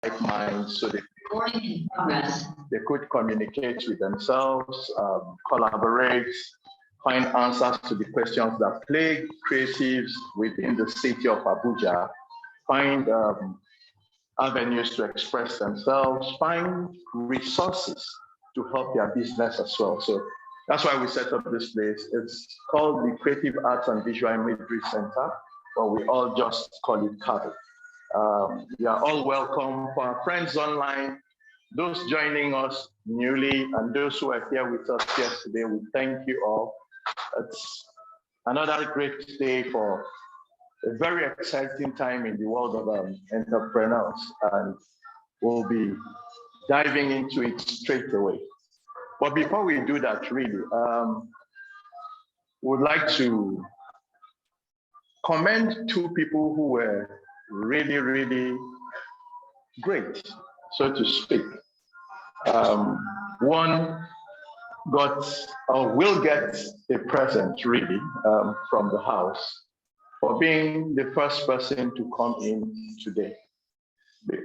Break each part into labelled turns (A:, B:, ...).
A: like minds so they could communicate with themselves, collaborate, find answers to the questions that plague creatives within the city of Abuja, find avenues to express themselves, find resources to help their business as well. So that's why we set up this place. It's called the Creative Arts and Visual Imagery Center, but we all just call it Cavic. You are all welcome. For our friends online, those joining us newly, and those who are here with us yesterday, we thank you all. It's another great day for a very exciting time in the world of entrepreneurs, and we'll be diving into it straight away. But before we do that, really, would like to commend two people who were really, really great, so to speak. One got or will get a present, really, from the house for being the first person to come in today.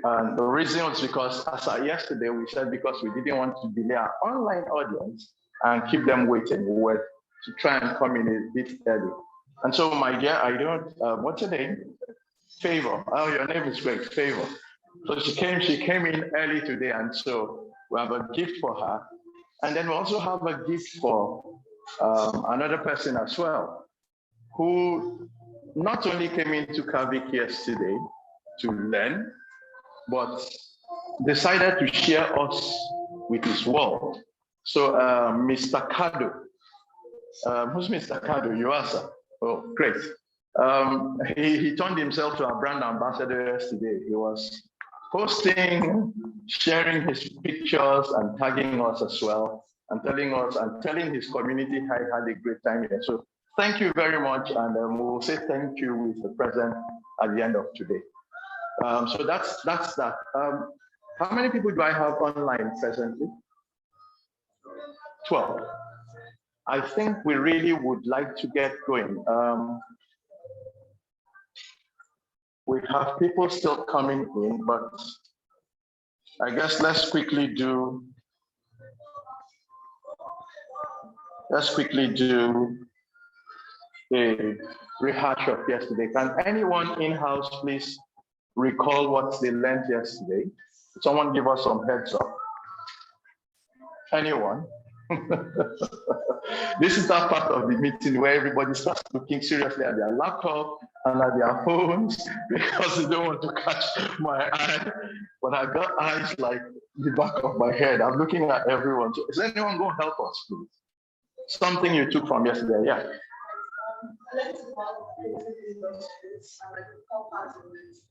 A: And the reason was because, as yesterday we said, because we didn't want to delay our online audience and keep them waiting. We were to try and come in a bit early. And so, my dear, I don't, what's her name? Favor. Oh, your name is great, Favor. So she came in early today, and so we have a gift for her. And then we also have a gift for another person as well, who not only came into Cavic yesterday to learn, but decided to share us with his world. So Mr. Kado, who's Mr. Kado? You are, sir. Oh, great. He turned himself to our brand ambassador yesterday. He was posting, sharing his pictures and tagging us as well, and telling his community how he had a great time here. So thank you very much, and we'll say thank you with the present at the end of today. So that's that. How many people do I have online presently? 12. I think we really would like to get going. We have people still coming in, but I guess let's quickly do a rehash of yesterday. Can anyone in-house please recall what they learned yesterday? Someone give us some heads up. Anyone? This is that part of the meeting where everybody starts looking seriously at their laptop and at their phones because they don't want to catch my eye. But I got eyes like the back of my head. I'm looking at everyone. So is anyone going to help us, please? Something you took from yesterday, yeah.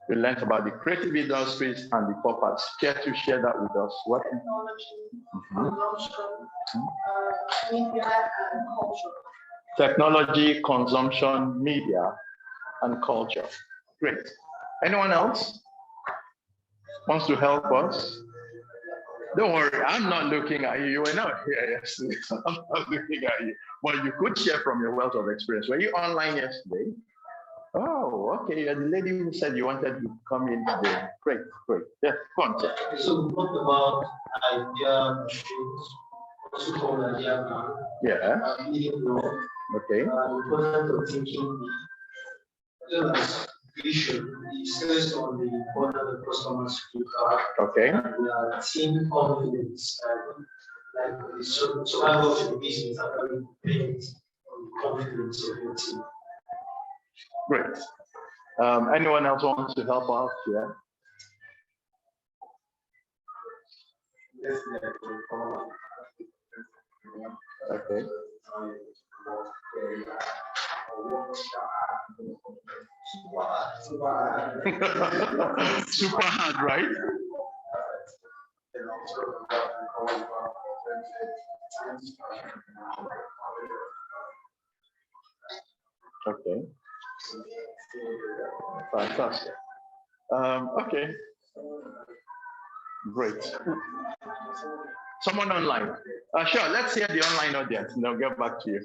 A: We learned about the creative industries and the pop arts. Care to share that with us? What? Technology, consumption, media, and culture. Great. Anyone else wants to help us? Don't worry, I'm not looking at you. You were not here yesterday, so I'm not looking at you. But you could share from your wealth of experience. Were you online yesterday? Oh, okay. You're the lady who said you wanted to come in today. Great, great. Yeah, go on. Sir.
B: So we talked about idea machines, also called idea man.
A: Yeah. Okay.
B: The process of thinking vision is based on the what the customers require.
A: Okay.
B: And we are seeing confidence, like the survival of the business actually depends on the confidence of your team.
A: Great. Anyone else wants to help out here?
B: Yes,
A: okay. Super hard, right? Okay. Fantastic. Okay. Great. Someone online. Sure, let's hear the online audience and I'll get back to you.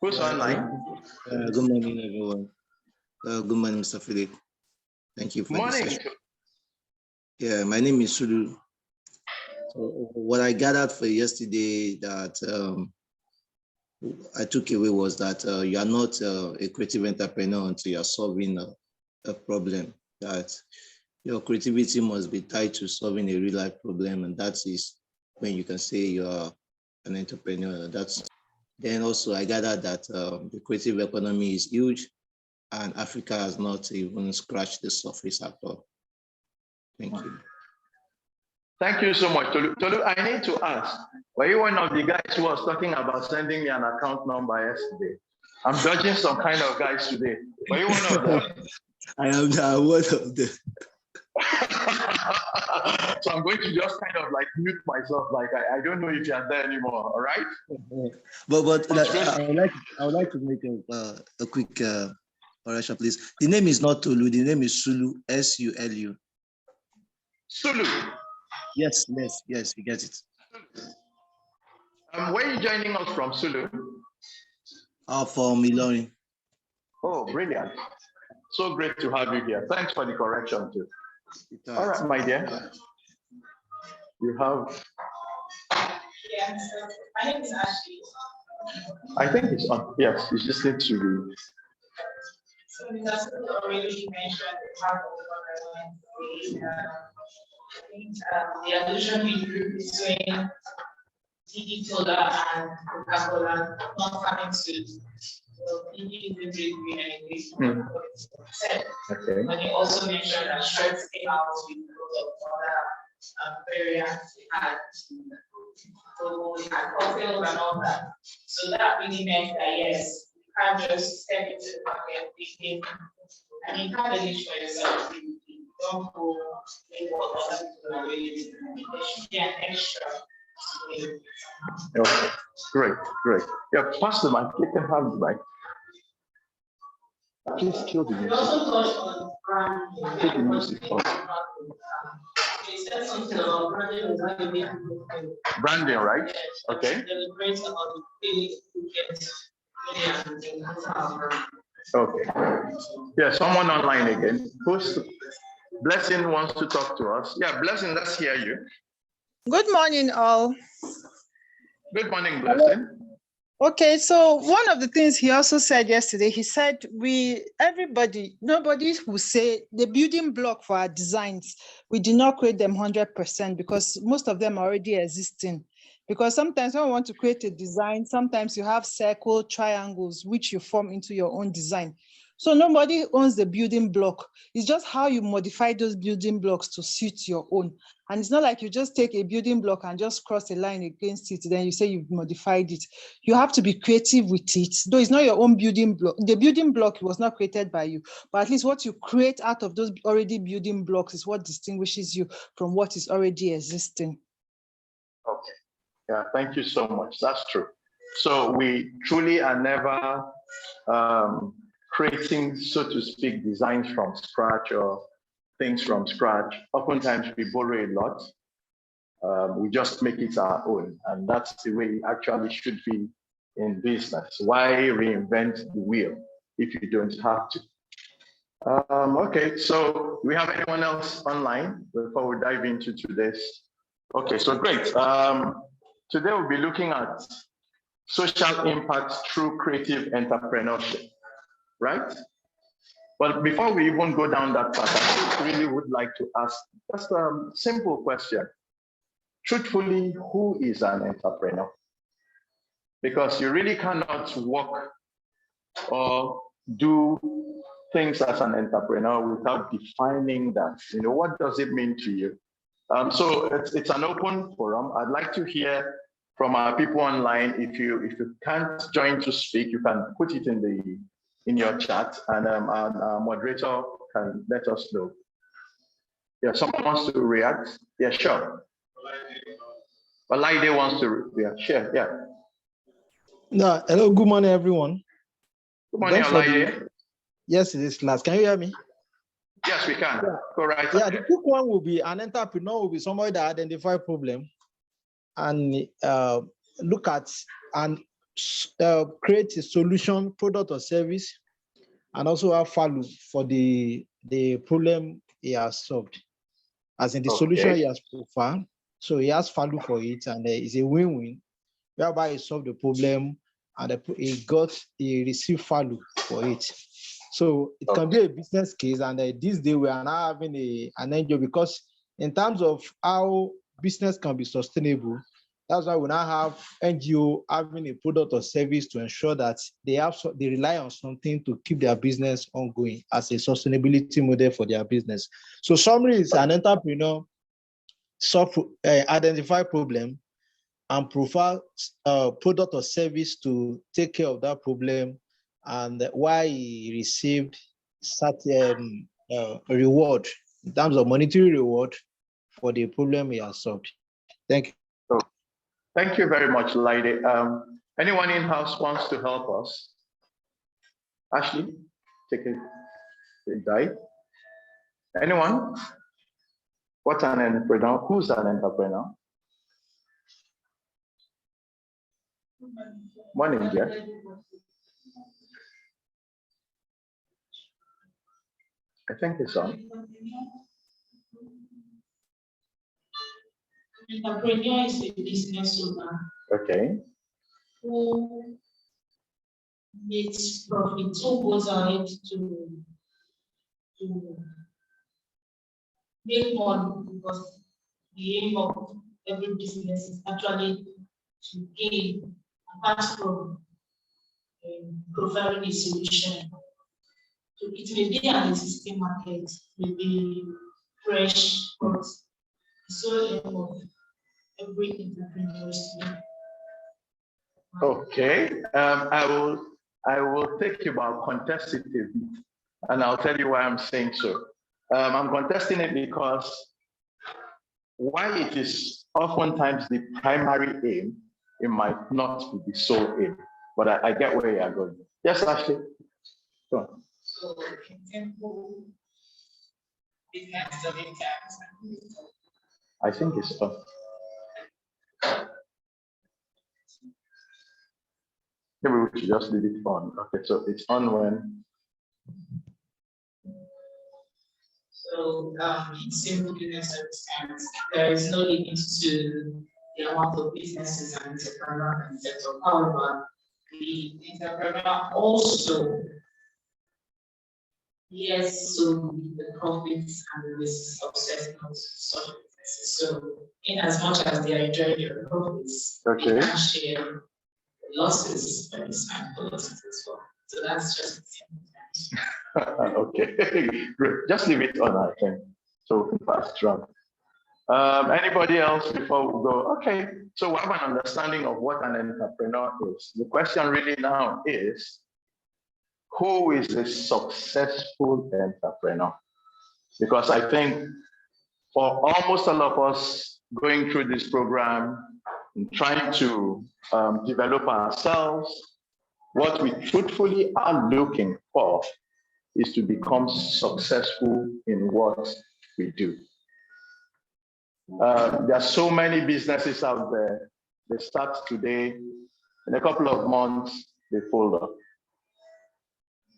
A: Who's online?
C: Good morning, everyone. Good morning, Mr. Philip. Thank you for the
A: Morning.
C: session. Yeah, my name is Sulu. So what I gathered for yesterday that I took away was that you are not a creative entrepreneur until you are solving a problem. That your creativity must be tied to solving a real life problem, and that is when you can say you are an entrepreneur. Then also I gathered that the creative economy is huge, and Africa has not even scratched the surface at all. Thank you.
A: Thank you so much, Tolu. Tolu, I need to ask, were you one of the guys who was talking about sending me an account number yesterday? I'm dodging some kind of guys today. Were you one of them?
C: I am one of them.
A: So I'm going to just kind of like mute myself, like I don't know if you're there anymore, all right?
C: But I would like to make a quick correction, please. The name is not Tolu, the name is Sulu, S-U-L-U.
A: Sulu.
C: Yes, you get it.
A: Where are you joining us from, Sulu?
C: From Ilorin.
A: Oh, brilliant. So great to have you here. Thanks for the correction too. All right, my dear. You have.
D: Yeah, so my name is Ashley.
A: I think it's on. Yes, it's just need to be.
D: So Mr. Sulu already mentioned the part of what I want to say. I think the allusion between digital and Coca-Cola not having to
A: Okay.
D: and he also mentioned that strength came out with a lot of other variants we had. So we had cocktails and all that. So that really meant that yes, you can't just step into the market thinking, and you can't really for yourself. You don't go in what other people are doing. There should be an extra.
A: Okay, great. Yeah, pass the mic. You can have the mic. Please kill the music.
D: We also touched on branding.
A: Kill the music first.
D: They said something about branding is not a big
A: Branding, right? Okay. Okay. Yeah, someone online again. Who's Blessing wants to talk to us? Yeah, Blessing, let's hear you.
E: Good morning, all.
A: Good morning, Blessing.
E: Okay, so one of the things he also said yesterday, he said nobody will say the building block for our designs, we do not create them 100% because most of them are already existing. Because sometimes when you want to create a design, sometimes you have circle, triangles, which you form into your own design. So nobody owns the building block. It's just how you modify those building blocks to suit your own. And it's not like you just take a building block and just cross a line against it, then you say you've modified it. You have to be creative with it. Though it's not your own building block. The building block was not created by you, but at least what you create out of those already building blocks is what distinguishes you from what is already existing.
A: Okay. Yeah, thank you so much. That's true. So we truly are never creating, so to speak, designs from scratch or things from scratch. Oftentimes we borrow a lot. We just make it our own. And that's the way it actually should be in business. Why reinvent the wheel if you don't have to? Okay, so do we have anyone else online before we dive into today's? Okay, so great. Today we'll be looking at social impact through creative entrepreneurship, right? But before we even go down that path, I really would like to ask just a simple question. Truthfully, who is an entrepreneur? Because you really cannot work or do things as an entrepreneur without defining that. What does it mean to you? So it's an open forum. I'd like to hear from our people online. If you can't join to speak, you can put it in your chat, and our moderator can let us know. Yeah, someone wants to react? Yeah, sure. Olaide wants to react. Sure, yeah.
F: No, hello, good morning, everyone.
A: Good morning, Olaide.
F: Yes, it is class. Can you hear me?
A: Yes, we can. Yeah. Go right
F: Yeah,
A: ahead.
F: the quick one will be an entrepreneur will be somebody that identify problem and look at and create a solution, product or service and also have value for the problem he has solved, as in the solution he has provided. So he has value for it, and it's a win-win, whereby he solved the problem and he received value for it. So it can be a business case, and this day we are now having an NGO, because in terms of how business can be sustainable, that's why we now have NGO having a product or service to ensure that they rely on something to keep their business ongoing as a sustainability model for their business. So summary is an entrepreneur identify problem and provide product or service to take care of that problem, and why he received certain reward in terms of monetary reward for the problem he has solved. Thank you.
A: So, thank you very much, Laide. Anyone in-house wants to help us? Ashley, take a dive. Anyone? What's an entrepreneur? Who's an entrepreneur? One in here. I think it's on.
D: Entrepreneur is a business owner.
A: Okay.
D: Who makes profit, who goes ahead to make money, because the aim of every business is actually to gain, apart from providing a solution. So it may be an existing market, may be fresh, but the sole aim of every entrepreneur is to.
A: Okay. I will take you about contesting it, and I'll tell you why I'm saying so. I'm contesting it because why it is oftentimes the primary aim, it might not be the sole aim, but I get where you are going. Yes, Ashley. Go on.
D: So, example, business of tax.
A: I think it's tough. Maybe we should just leave it on. Okay, so it's on when?
D: So, in simple business circumstance, there is no limit to the amount of businesses an entrepreneur can set up. However, the entrepreneur also, yes, so the profits and the success of such businesses. So, in as much as they are enjoying their profits, they can share the losses by the same losses as well. So that's just
A: okay, great. Just leave it on, I think. So fast run. Anybody else before we go? Okay, so we have an understanding of what an entrepreneur is. The question really now is, who is a successful entrepreneur? Because I think for almost all of us going through this program and trying to develop ourselves, what we truthfully are looking for is to become successful in what we do. There are so many businesses out there. They start today, in a couple of months, they fold up.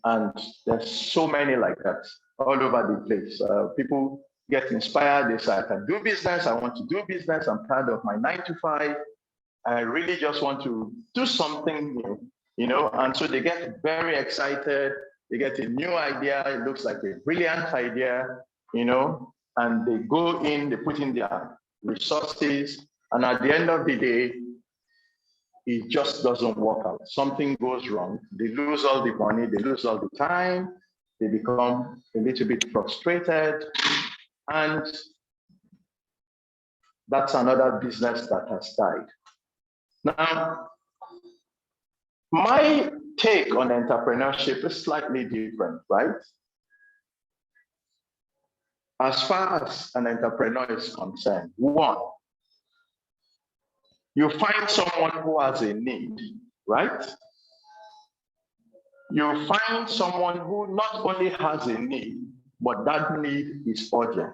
A: And there's so many like that all over the place. People get inspired. They say, I can do business. I want to do business. I'm tired of my 9 to 5. I really just want to do something new, you know? And so they get very excited. They get a new idea. It looks like a brilliant idea, you know? And they go in, they put in their resources. And at the end of the day, it just doesn't work out. Something goes wrong. They lose all the money, they lose all the time, they become a little bit frustrated. And that's another business that has died. Now, my take on entrepreneurship is slightly different, right? As far as an entrepreneur is concerned, one, you find someone who has a need, right? You find someone who not only has a need, but that need is urgent.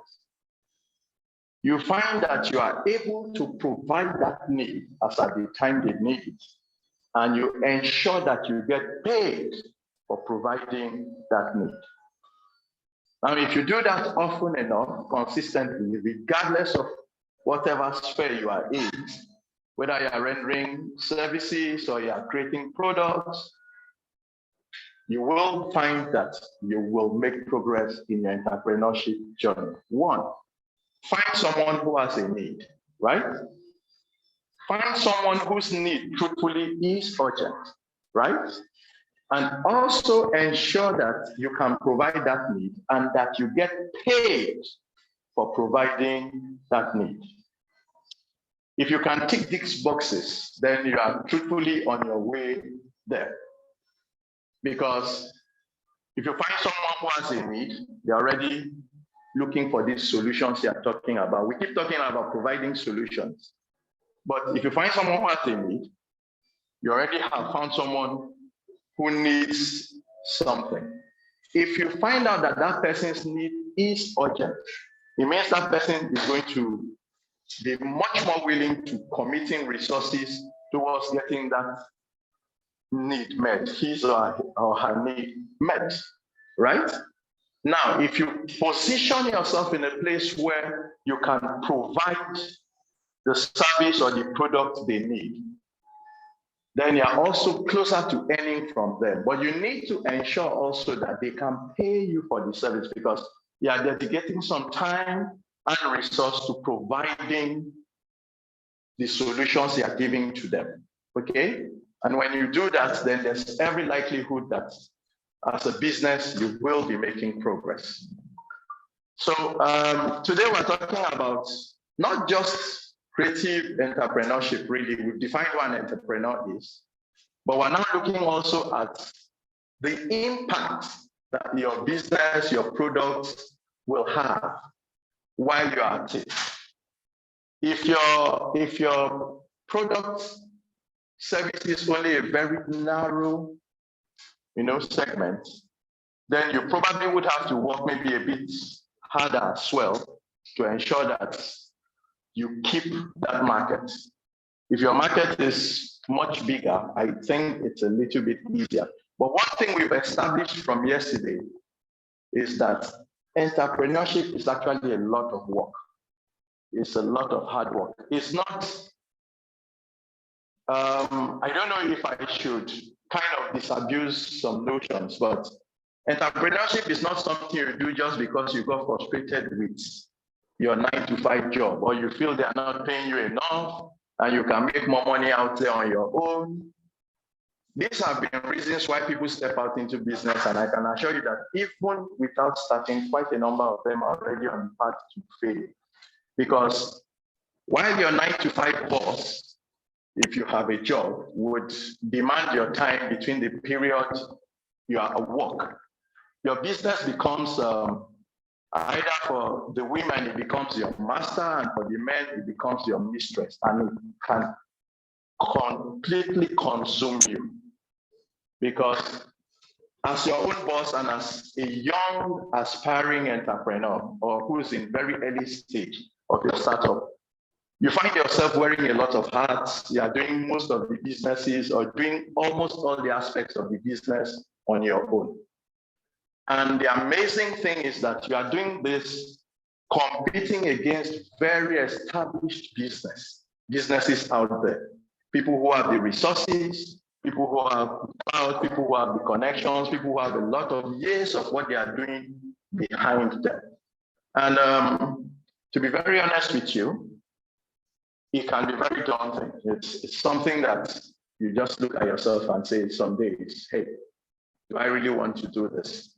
A: You find that you are able to provide that need as at the time they need it, and you ensure that you get paid for providing that need. Now, if you do that often enough, consistently, regardless of whatever sphere you are in, whether you are rendering services or you are creating products, you will find that you will make progress in your entrepreneurship journey. One, find someone who has a need, right? Find someone whose need truthfully is urgent, right? And also ensure that you can provide that need and that you get paid for providing that need. If you can tick these boxes, then you are truthfully on your way there. Because if you find someone who has a need, they're already looking for these solutions you're talking about. We keep talking about providing solutions. But if you find someone who has a need, you already have found someone who needs something. If you find out that that person's need is urgent, it means that person is going to be much more willing to committing resources towards getting that need met, his or her need met, right? Now, if you position yourself in a place where you can provide the service or the product they need, then you're also closer to earning from them. But you need to ensure also that they can pay you for the service, because you are dedicating some time and resource to providing the solutions you are giving to them, okay? And when you do that, then there's every likelihood that as a business, you will be making progress. So today we're talking about not just creative entrepreneurship, really. We've defined what an entrepreneur is, but we're now looking also at the impact that your business, your product will have while you are at it. If your product service is only a very narrow, segment, then you probably would have to work maybe a bit harder as well to ensure that you keep that market. If your market is much bigger, I think it's a little bit easier. But one thing we've established from yesterday is that entrepreneurship is actually a lot of work. It's a lot of hard work. It's not, I don't know if I should kind of disabuse some notions, but entrepreneurship is not something you do just because you got frustrated with your 9-to-5 job, or you feel they are not paying you enough and you can make more money out there on your own. These have been reasons why people step out into business, and I can assure you that even without starting, quite a number of them are already on the path to fail. Because while your 9-to-5 boss, if you have a job, would demand your time between the period you are at work, your business becomes either for the women, it becomes your master, and for the men, it becomes your mistress, and it can completely consume you. Because as your own boss and as a young aspiring entrepreneur, or who's in very early stage of your startup, you find yourself wearing a lot of hats. You are doing most of the businesses or doing almost all the aspects of the business on your own. And the amazing thing is that you are doing this competing against very established businesses out there. People who have the resources, people who have cloud, people who have the connections, people who have a lot of years of what they are doing behind them. And to be very honest with you, it can be very daunting. It's something that you just look at yourself and say some days, hey, do I really want to do this?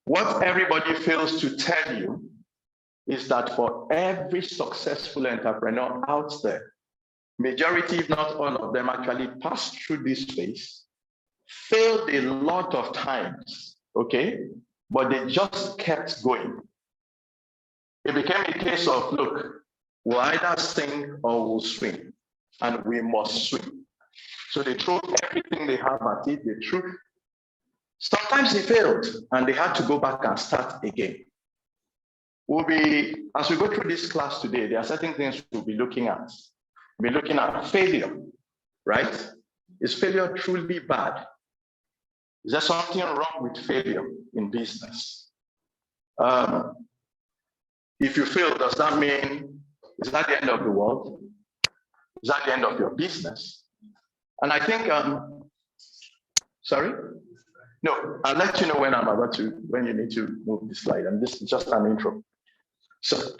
A: What everybody fails to tell you is that for every successful entrepreneur out there, majority, if not all of them, actually passed through this phase, failed a lot of times, okay? But they just kept going. It became a case of, look, we'll either sink or we'll swim, and we must swim. So they threw everything they have at it, they threw. Sometimes they failed, and they had to go back and start again. As we go through this class today, there are certain things we'll be looking at. We'll be looking at failure, right? Is failure truly bad? Is there something wrong with failure in business? If you fail, does that mean, is that the end of the world? Is that the end of your business? And I think, sorry? No, I'll let you know when I'm about to, when you need to move the slide. And this is just an intro. So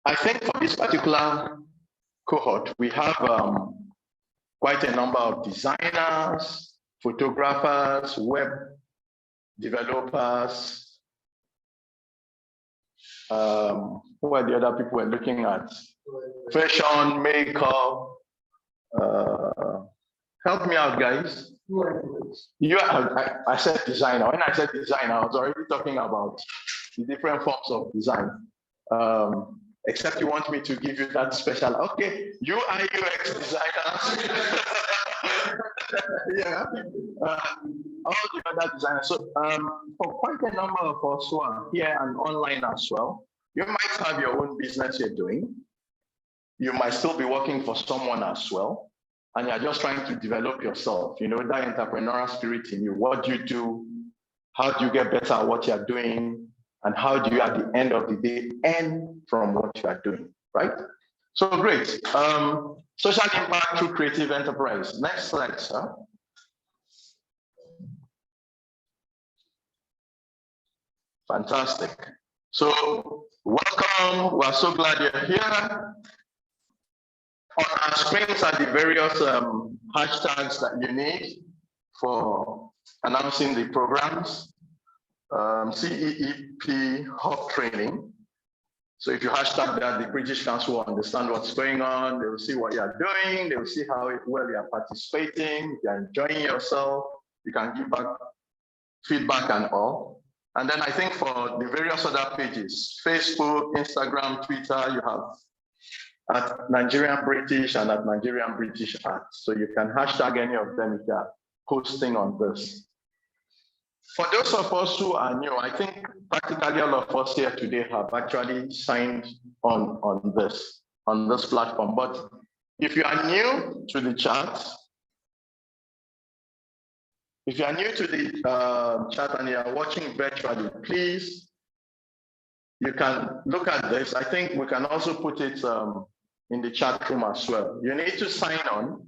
A: I think for this particular cohort, we have quite a number of designers, photographers, web developers. Who are the other people we're looking at? Fashion, makeup. Help me out, guys. I said designer. When I said designer, I was already talking about the different forms of design. Except you want me to give you that special, okay, UI UX designers. Yeah, all the other designers. So for quite a number of us who are here and online as well, you might have your own business you're doing. You might still be working for someone as well, and you're just trying to develop yourself. You know, that entrepreneurial spirit in you. What do you do? How do you get better at what you're doing? And how do you, at the end of the day, earn from what you are doing, right? So great. Social impact through creative enterprise. Next slide, sir. Fantastic. So welcome. We're so glad you're here. On our screens are the various hashtags that you need for announcing the programs. CEEP COHORT training. So if you hashtag that, the British Council will understand what's going on. They will see what you're doing. They will see how well you're participating. If you're enjoying yourself, you can give back feedback and all. And then I think for the various other pages, Facebook, Instagram, Twitter, you have at Nigerian British and at Nigerian British Art. So you can hashtag any of them if you're posting on this. For those of us who are new, I think practically all of us here today have actually signed on this platform. But if you are new to the chat, if you are new to the chat and you are watching virtually, please, you can look at this. I think we can also put it in the chat room as well. You need to sign on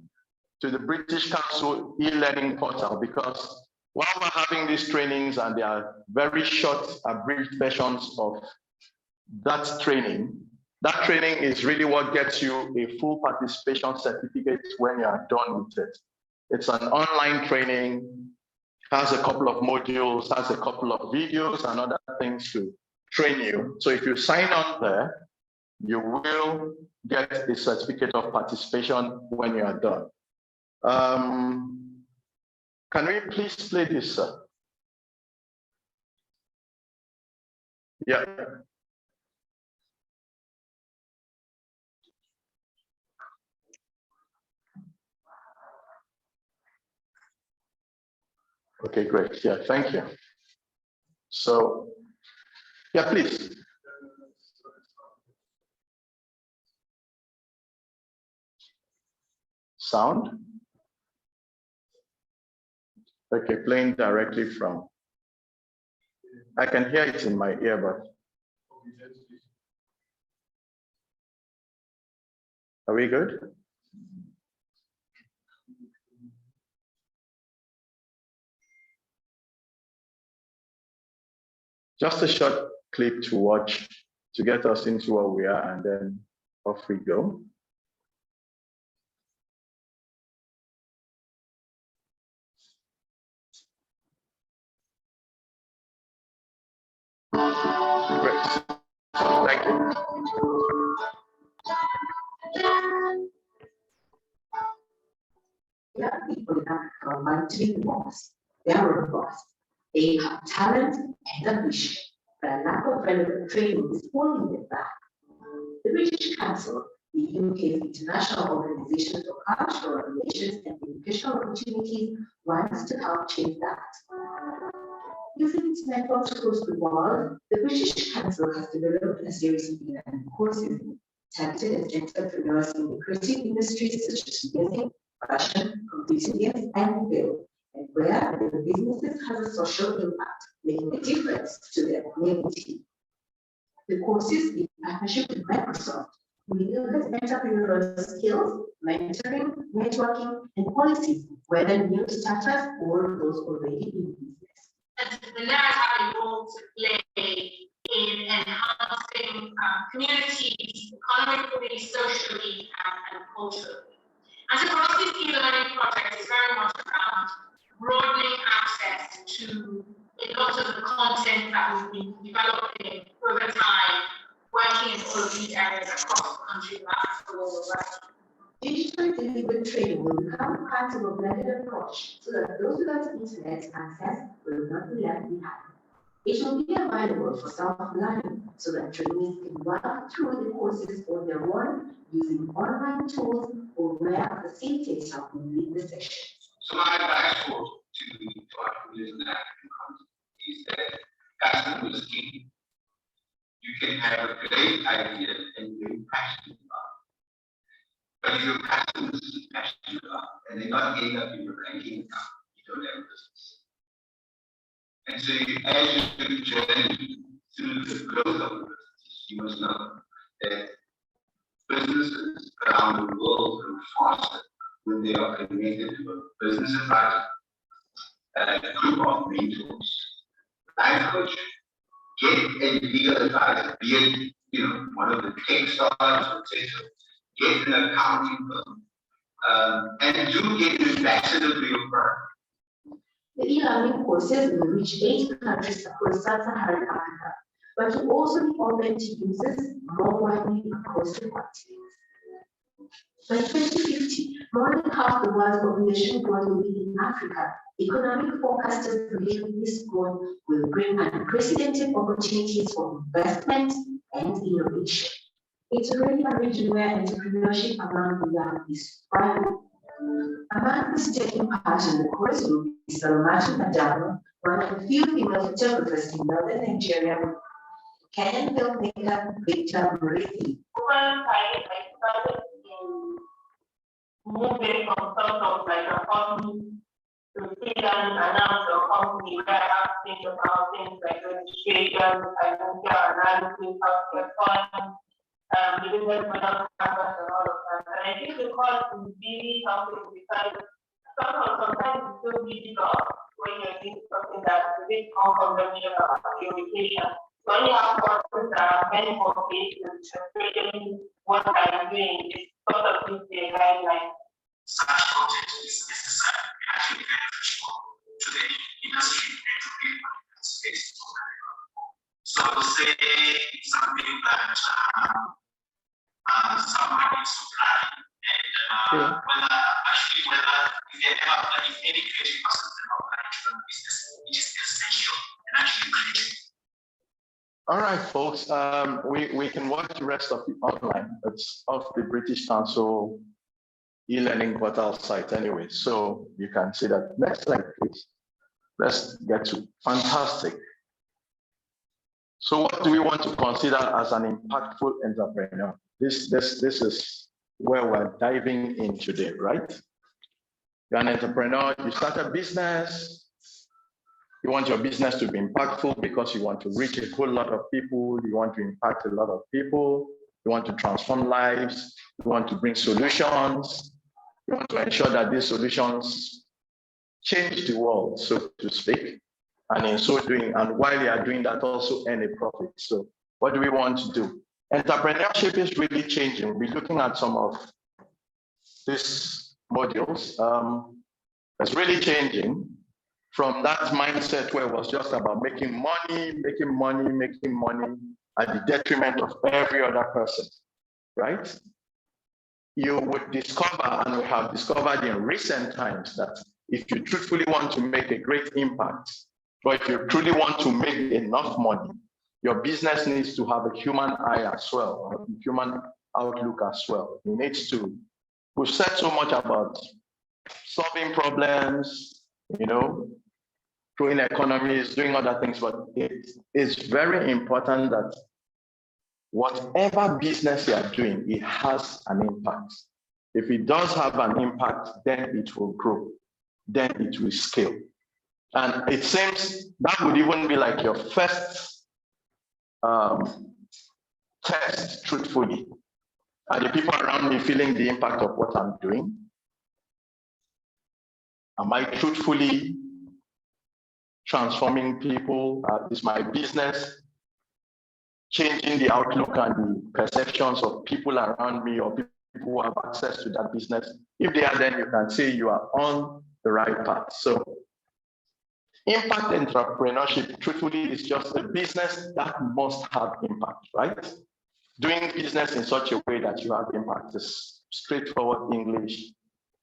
A: to the British Council e-learning portal, because while we're having these trainings and they are very short, abridged versions of that training is really what gets you a full participation certificate when you are done with it. It's an online training, has a couple of modules, has a couple of videos and other things to train you. So if you sign on there, you will get a certificate of participation when you are done. Can we please play this, sir? Yeah. Okay, great. Yeah, thank you. So, yeah, please. Sound? Okay, playing directly from. I can hear it in my ear, but. Are we good? Just a short clip to watch to get us into where we are, and then off we go. Great. Thank you.
G: There are people that are mentally lost. They are robust. They have talent and ambition, but a lack of relevant training is holding them back. The British Council, the UK's international organization for cultural relations and educational opportunities, wants to help change that. Using its networks across the world, the British Council has developed a series of e-learning courses targeted at entrepreneurs in the creative industries such as music, fashion, computer games, and film. and where the businesses has a social impact, making a difference to their community. The courses in partnership with Microsoft will build entrepreneurial skills, mentoring, networking, and policies, whether new starters or those already in business.
D: Entrepreneurs have a role to play in enhancing communities, economically, socially, and culturally. And so for us, this e-learning project is very much around broadening access to a lot of the content that we've been developing over time, working in all of these areas across the country, that's the world around.
G: Digital delivered training will become part of a blended approach so that those without internet access will not be left behind. It will be available for self-learning so that trainees can work through the courses on their own using online tools or where a facilitator will lead the session.
H: So my advice to entrepreneurs in that is that customer is key. You can have a great idea and you're passionate about it. But if your customers is passionate about it and they're not getting up in your banking account, you don't have a business. And so as you journey through the growth of the business, you must know that businesses around the world grow faster when they are connected to a business advisor, a group of mentors, life coach, get a legal advisor, be it one of the tech startups, etc. Get an accounting firm, and do get an ambassador for your firm.
G: The e-learning courses will reach 8 countries across sub-Saharan Africa, but will also be open to users more widely across the continent. By 2050, more than half the world's population growth will be in Africa. Economic forecasters believe this growth will bring unprecedented opportunities for investment and innovation. It's already a region where entrepreneurship among the young is thriving. Among those taking part in the course will be Salamatu Adamo, one of the few female photographers in northern Nigeria, Kenyan filmmaker Victor Murithi.
D: Moving from sort of like a company to sit and announce a company where I have to think about things like registration, financial analysis, how to get funds, the business model, and all of that. And I think the course is really helpful because sometimes it's so difficult when you're doing something that's a bit unconventional about your education. When you have courses that are meant for cases, especially what I'm doing, is sort of gives you a guideline.
H: Such content is necessary and actually beneficial to the industry and to people in that space. So to say it's something that someone needs to plan and whether if they ever plan, if any creative person ever plan to run a business, it is essential and actually creative.
A: All right, folks, we can watch the rest of it online. It's off the British Council e-learning portal site anyway, so you can see that. Next slide, please. Let's get to fantastic. So what do we want to consider as an impactful entrepreneur? This is where we're diving in today, right? You're an entrepreneur, you start a business, you want your business to be impactful because you want to reach a whole lot of people, you want to impact a lot of people, you want to transform lives, you want to bring solutions, you want to ensure that these solutions change the world, so to speak. And in so doing, and while you are doing that, also earn a profit. So what do we want to do? Entrepreneurship is really changing. We'll be looking at some of these modules. It's really changing from that mindset where it was just about making money at the detriment of every other person, right? You would discover, and we have discovered in recent times, that if you truthfully want to make a great impact, or if you truly want to make enough money, your business needs to have a human eye as well, a human outlook as well. It needs to. We've said so much about solving problems, growing economies, doing other things, but it is very important that whatever business you are doing, it has an impact. If it does have an impact, then it will grow. then it will scale. And it seems that would even be like your first test, truthfully. Are the people around me feeling the impact of what I'm doing? Am I truthfully transforming people? Is my business changing the outlook and the perceptions of people around me or people who have access to that business? If they are, then you can say you are on the right path. So impact entrepreneurship, truthfully, is just a business that must have impact, right? Doing business in such a way that you have impact is straightforward English.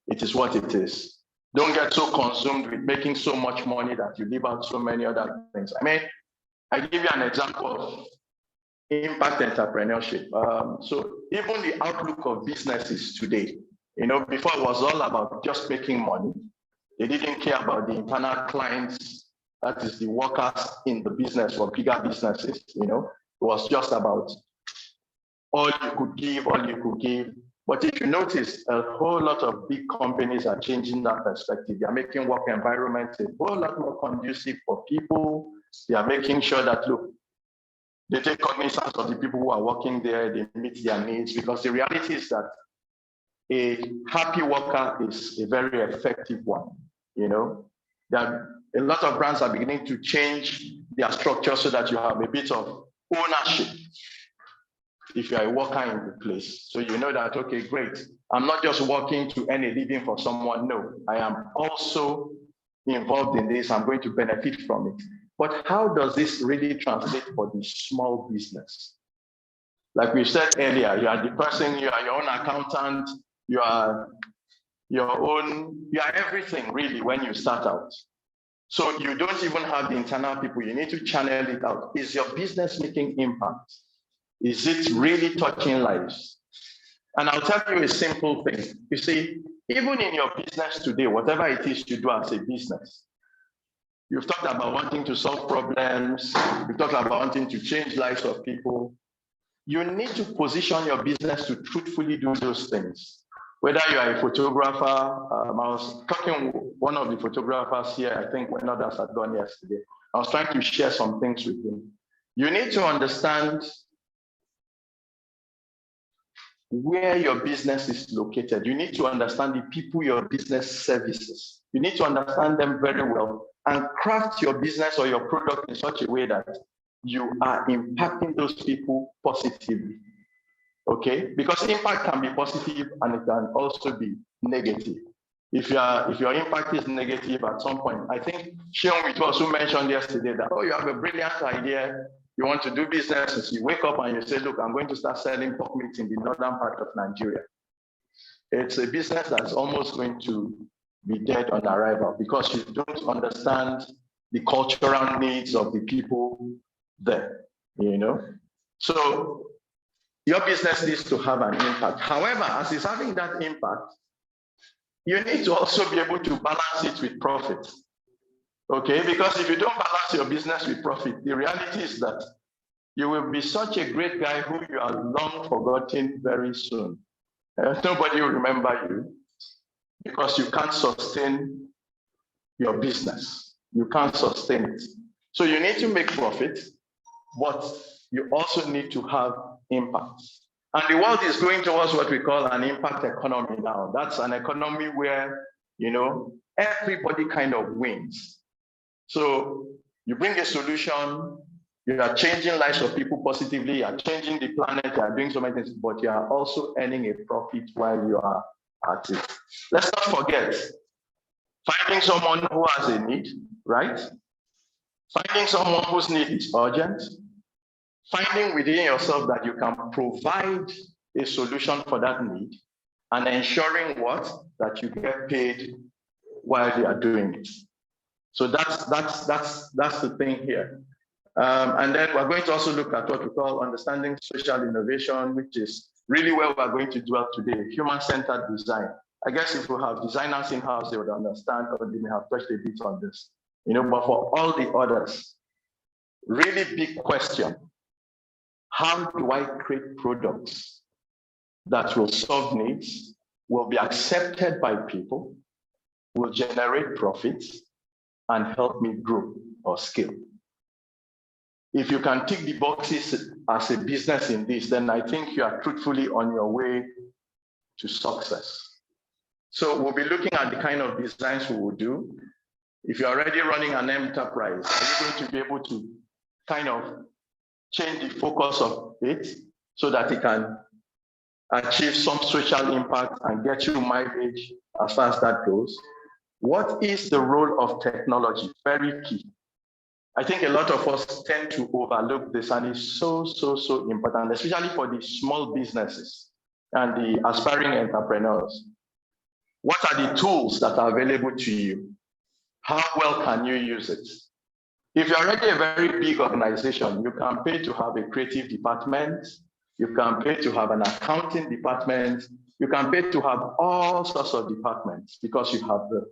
A: It is what it is. Don't get so consumed with making so much money that you leave out so many other things. I mean, I give you an example of impact entrepreneurship. So even the outlook of businesses today, before it was all about just making money. They didn't care about the internal clients, that is the workers in the business or bigger businesses, It was just about all you could give, all you could give. But if you notice, a whole lot of big companies are changing that perspective. They are making work environments a whole lot more conducive for people. They are making sure that, look, they take cognizance of the people who are working there, they meet their needs, because the reality is that a happy worker is a very effective one. That a lot of brands are beginning to change their structure so that you have a bit of ownership if you are a worker in the place. So you know that, okay, great. I'm not just working to earn a living for someone. No, I am also involved in this. I'm going to benefit from it. But how does this really translate for the small business? Like we said earlier, you are the person, you are your own accountant, you are everything really when you start out. So you don't even have the internal people, you need to channel it out. Is your business making impact? Is it really touching lives? And I'll tell you a simple thing. You see, even in your business today, whatever it is you do as a business, you've talked about wanting to solve problems, you've talked about wanting to change lives of people. You need to position your business to truthfully do those things. Whether you are a photographer, I was talking with one of the photographers here, I think when others had gone yesterday. I was trying to share some things with him. You need to understand where your business is located. You need to understand the people your business services. You need to understand them very well and craft your business or your product in such a way that you are impacting those people positively. Okay, because impact can be positive and it can also be negative. If your impact is negative at some point, I think Sean, it was who mentioned yesterday that, you have a brilliant idea, you want to do business, you wake up and you say, look, I'm going to start selling pork meat in the northern part of Nigeria. It's a business that's almost going to be dead on arrival because you don't understand the cultural needs of the people there, So your business needs to have an impact. However, as it's having that impact, you need to also be able to balance it with profit. Okay, because if you don't balance your business with profit, the reality is that you will be such a great guy who you are long forgotten very soon. Nobody will remember you because you can't sustain your business. You can't sustain it. So you need to make profit, but you also need to have impact. And the world is going towards what we call an impact economy now. That's an economy where, everybody kind of wins. So you bring a solution, you are changing lives of people positively, you are changing the planet, you are doing so many things, but you are also earning a profit while you are at it. Let's not forget, finding someone who has a need, right? Finding someone whose need is urgent, finding within yourself that you can provide a solution for that need, and ensuring that you get paid while you are doing it. So that's the thing here. And then we're going to also look at what we call understanding social innovation, which is really where we're going to dwell today, human-centered design. I guess if we have designers in-house, they would understand, or they may have touched a bit on this. But for all the others, really big question. How do I create products that will solve needs, will be accepted by people, will generate profits and help me grow or scale. If you can tick the boxes as a business in this, then I think you are truthfully on your way to success. So we'll be looking at the kind of designs we will do. If you're already running an enterprise, are you going to be able to kind of change the focus of it so that it can achieve some social impact and get you mileage as far as that goes? What is the role of technology? Very key. I think a lot of us tend to overlook this, and it's so important, especially for the small businesses and the aspiring entrepreneurs. What are the tools that are available to you? How well can you use it? If you're already a very big organization, you can pay to have a creative department, you can pay to have an accounting department, you can pay to have all sorts of departments because you have the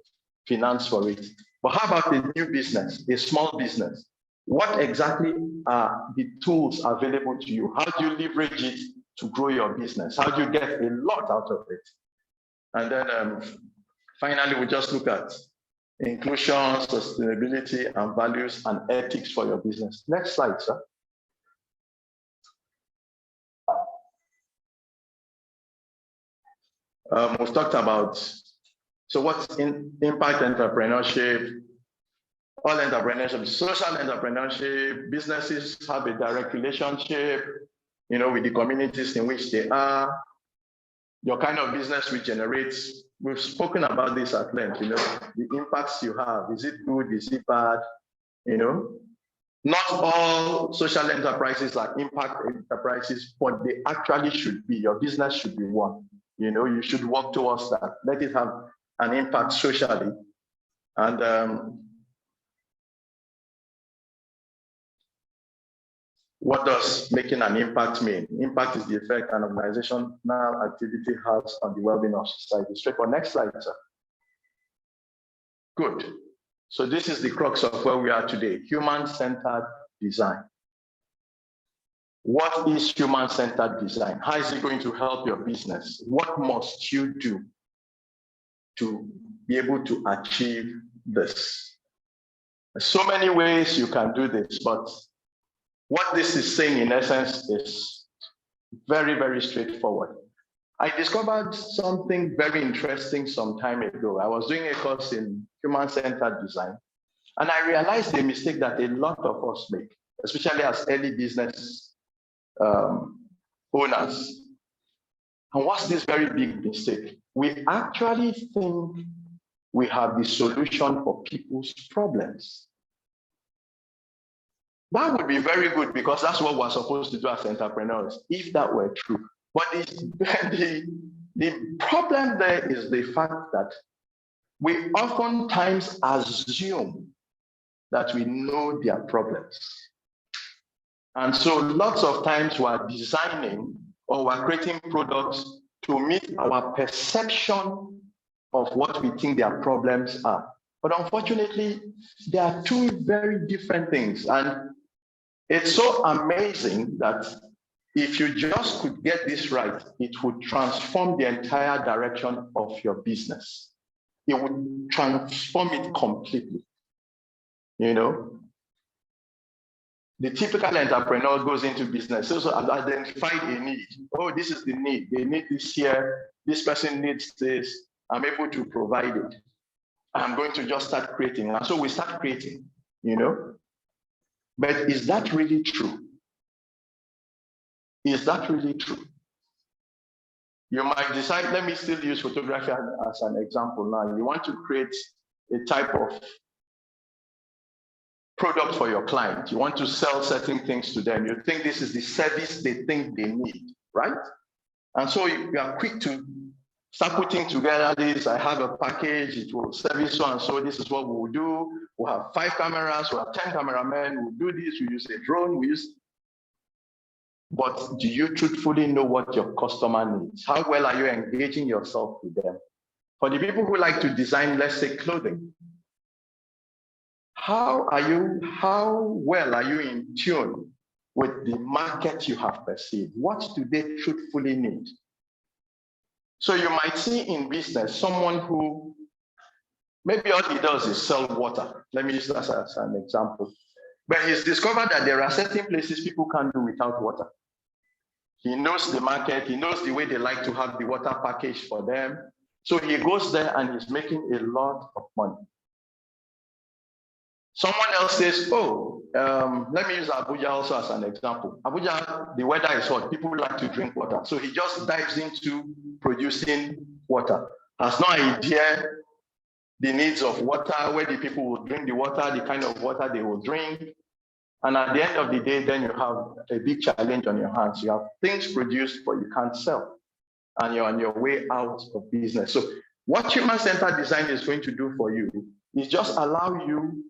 A: finance for it. But how about a new business, a small business? What exactly are the tools available to you? How do you leverage it to grow your business? How do you get a lot out of it? And then finally, we just look at inclusion, sustainability, and values and ethics for your business. Next slide, sir. We've talked about, so what's in impact entrepreneurship, all entrepreneurship, social entrepreneurship, businesses have a direct relationship, with the communities in which they are. Your kind of business will generate, we've spoken about this at length, the impacts you have. Is it good? Is it bad? Not all social enterprises are impact enterprises, but they actually should be. Your business should be one. You should work towards that. Let it have an impact socially. And what does making an impact mean? Impact is the effect an organizational activity has on the well-being of society. Straight for next slide, sir. Good. So this is the crux of where we are today, human-centered design. What is human-centered design? How is it going to help your business? What must you do to be able to achieve this? There's so many ways you can do this, but what this is saying in essence is very, very straightforward. I discovered something very interesting some time ago. I was doing a course in human-centered design, and I realized a mistake that a lot of us make, especially as early business owners. And what's this very big mistake? We actually think we have the solution for people's problems. That would be very good because that's what we're supposed to do as entrepreneurs, if that were true. But the problem there is the fact that we oftentimes assume that we know their problems. And so lots of times we're designing or we're creating products to meet our perception of what we think their problems are. But unfortunately, there are two very different things. And it's so amazing that if you just could get this right, it would transform the entire direction of your business. It would transform it completely. The typical entrepreneur goes into business, so identify a need. Oh, this is the need. They need this here. This person needs this. I'm able to provide it. I'm going to just start creating. And so we start creating, But is that really true? Is that really true? You might decide, let me still use photography as an example now. You want to create a type of product for your client. You want to sell certain things to them. You think this is the service they think they need, right? And so you are quick to start putting together this. I have a package, it will service so and so. This is what we will do. We'll have 5 cameras, we'll have 10 cameramen, we'll do this, we use a drone, But do you truthfully know what your customer needs? How well are you engaging yourself with them? For the people who like to design, let's say, clothing, how well are you in tune with the market you have perceived? What do they truthfully need? So you might see in business someone who Maybe all he does is sell water. Let me use that as an example. But he's discovered that there are certain places people can't do without water. He knows the market, he knows the way they like to have the water packaged for them. So he goes there and he's making a lot of money. Someone else says, oh, let me use Abuja also as an example. Abuja, the weather is hot, people like to drink water. So he just dives into producing water. Has no idea the needs of water, where the people will drink the water, the kind of water they will drink. And at the end of the day, then you have a big challenge on your hands. You have things produced, but you can't sell. And you're on your way out of business. So what human-centered design is going to do for you is just allow you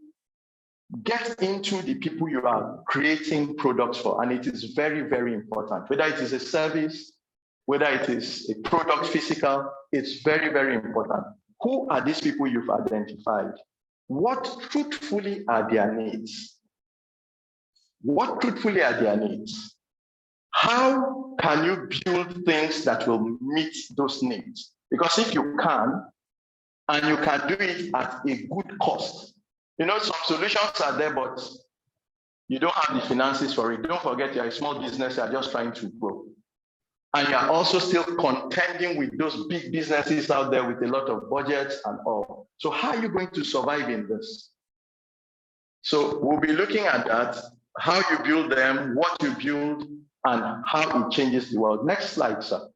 A: get into the people you are creating products for. And it is very, very important. Whether it is a service, whether it is a product physical, it's very, very important. Who are these people you've identified? What truthfully are their needs? What truthfully are their needs? How can you build things that will meet those needs? Because if you can, and you can do it at a good cost, you know, some solutions are there, but you don't have the finances for it. Don't forget, you're a small business, you're just trying to grow. And you're also still contending with those big businesses out there with a lot of budgets and all. So how are you going to survive in this? So we'll be looking at that, how you build them, what you build, and how it changes the world. Next slide, sir.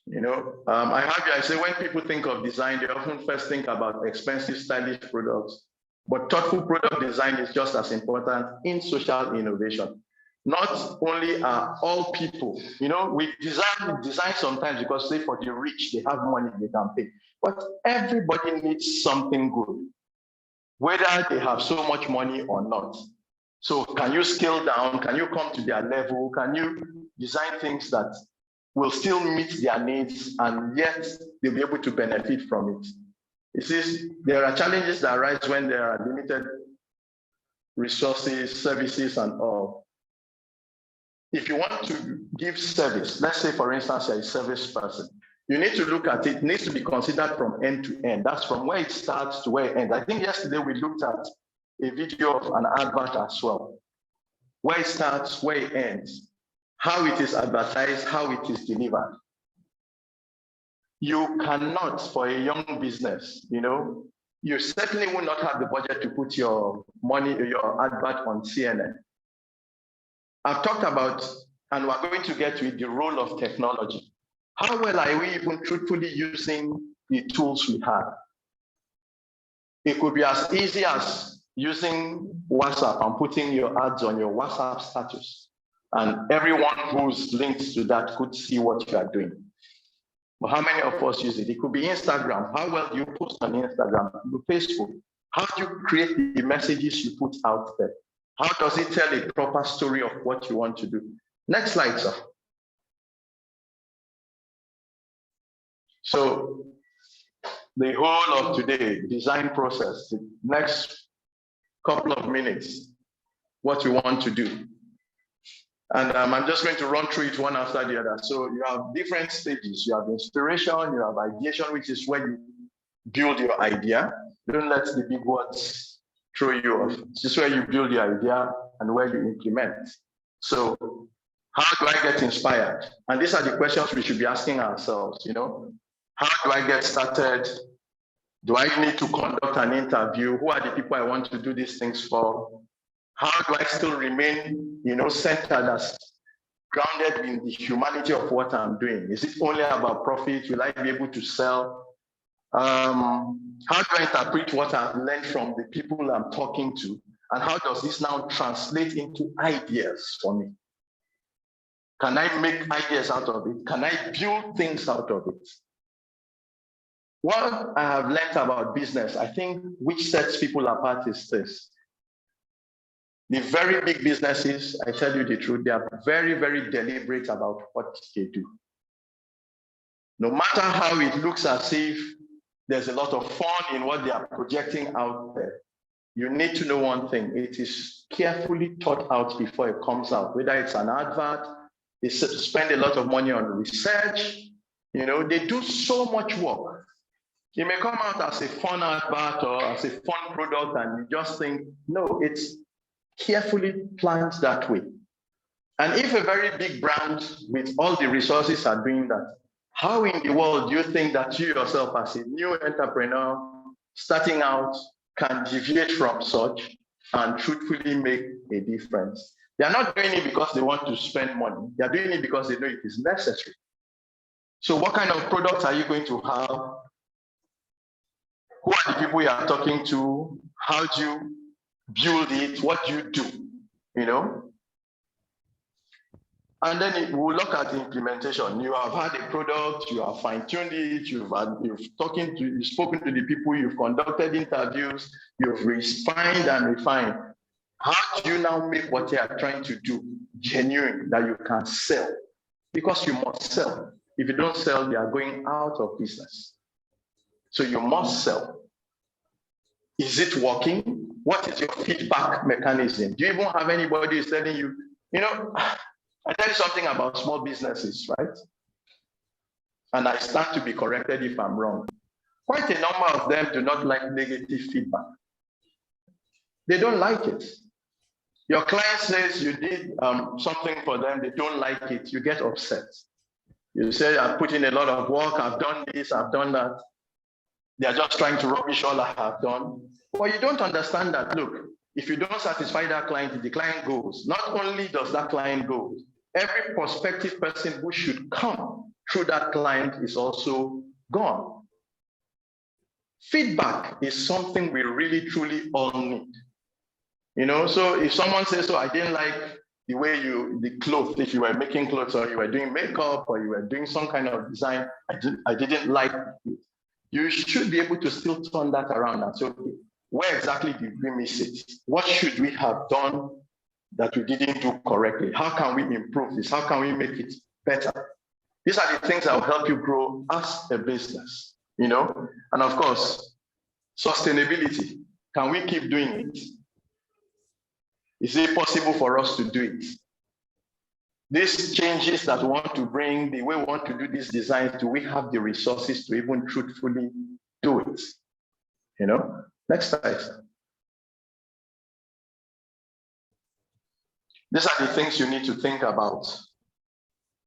A: You know, I say when people think of design, they often first think about expensive, stylish products. But thoughtful product design is just as important in social innovation. Not only are all people, you know, we design sometimes because say for the rich, they have money they can pay. But everybody needs something good, whether they have so much money or not. So can you scale down? Can you come to their level? Can you design things that will still meet their needs and yet they'll be able to benefit from it? It says there are challenges that arise when there are limited resources, services, and all. If you want to give service, let's say, for instance, you're a service person, you need to look at it, needs to be considered from end to end. That's from where it starts to where it ends. I think yesterday we looked at a video of an advert as well, where it starts, where it ends, how it is advertised, how it is delivered. You cannot, for a young business, you know, you certainly will not have the budget to put your money, your advert on CNN. I've talked about, and we're going to get to it, the role of technology. How well are we even truthfully using the tools we have? It could be as easy as using WhatsApp and putting your ads on your WhatsApp status. And everyone who's linked to that could see what you are doing. But how many of us use it? It could be Instagram. How well do you post on Instagram? Facebook. How do you create the messages you put out there? How does it tell a proper story of what you want to do? Next slide, sir. So the whole of today, design process, the next couple of minutes, what you want to do. And I'm just going to run through it one after the other. So you have different stages. You have inspiration, you have ideation, which is when you build your idea. Don't let the big words throw you off. This is where you build your idea and where you implement. So how do I get inspired? And these are the questions we should be asking ourselves, you know. How do I get started? Do I need to conduct an interview? Who are the people I want to do these things for? How do I still remain, you know, centered, as grounded in the humanity of what I'm doing? Is it only about profit? Will I be able to sell? How do I interpret what I've learned from the people I'm talking to? And how does this now translate into ideas for me? Can I make ideas out of it? Can I build things out of it? What I have learned about business, I think, which sets people apart is this. The very big businesses, I tell you the truth, they are very, very deliberate about what they do. No matter how it looks as if there's a lot of fun in what they are projecting out there, you need to know one thing. It is carefully thought out before it comes out, whether it's an advert, They spend a lot of money on research. You know, they do so much work. It may come out as a fun advert or as a fun product, and you just think, no, it's carefully planned that way. And if a very big brand with all the resources are doing that, how in the world do you think that you yourself as a new entrepreneur starting out can deviate from such and truthfully make a difference? They are not doing it because they want to spend money. They are doing it because they know it is necessary. So what kind of products are you going to have? Who are the people you are talking to? How do you build it? What do you do? You know? And then we'll look at the implementation. You have had a product, you have fine-tuned it, you've spoken to the people, you've conducted interviews, you've refined and refined. How do you now make what you are trying to do genuine, that you can sell? Because you must sell. If you don't sell, you are going out of business. So you must sell. Is it working? What is your feedback mechanism? Do you even have anybody who's telling you, you know, I tell you something about small businesses, right? And I stand to be corrected if I'm wrong. Quite a number of them do not like negative feedback. They don't like it. Your client says you did something for them, they don't like it, you get upset. You say, I've put in a lot of work, I've done this, I've done that. They're just trying to rubbish all I have done. But you don't understand that, look, if you don't satisfy that client, the client goes. Not only does that client go, every prospective person who should come through that client is also gone. Feedback is something we really, truly all need. You know, so if someone says, I didn't like the way the clothes, if you were making clothes or you were doing makeup or you were doing some kind of design, I didn't like it. You should be able to still turn that around and say, okay, where exactly did we miss it? What should we have done that we didn't do correctly? How can we improve this? How can we make it better? These are the things that will help you grow as a business, you know? And of course, sustainability. Can we keep doing it? Is it possible for us to do it? These changes that we want to bring, the way we want to do these designs, do we have the resources to even truthfully do it? You know? Next slide. These are the things you need to think about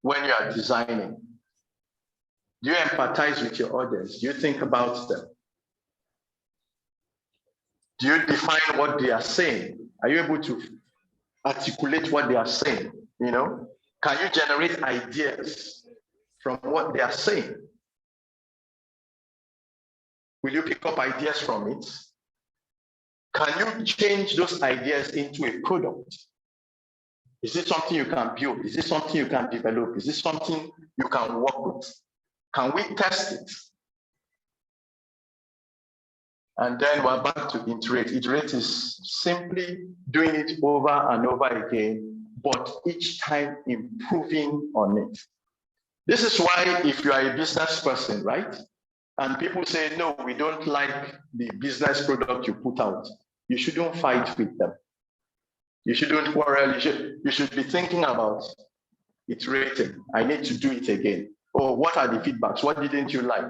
A: when you are designing. Do you empathize with your audience? Do you think about them? Do you define what they are saying? Are you able to articulate what they are saying? You know, can you generate ideas from what they are saying? Will you pick up ideas from it? Can you change those ideas into a product? Is it something you can build? Is it something you can develop? Is it something you can work with? Can we test it? And then we're back to iterate. Iterate is simply doing it over and over again, but each time improving on it. This is why if you are a business person, right? And people say, no, we don't like the business product you put out. You shouldn't fight with them. You shouldn't quarrel. You should be thinking about iterating. I need to do it again. Or what are the feedbacks? What didn't you like?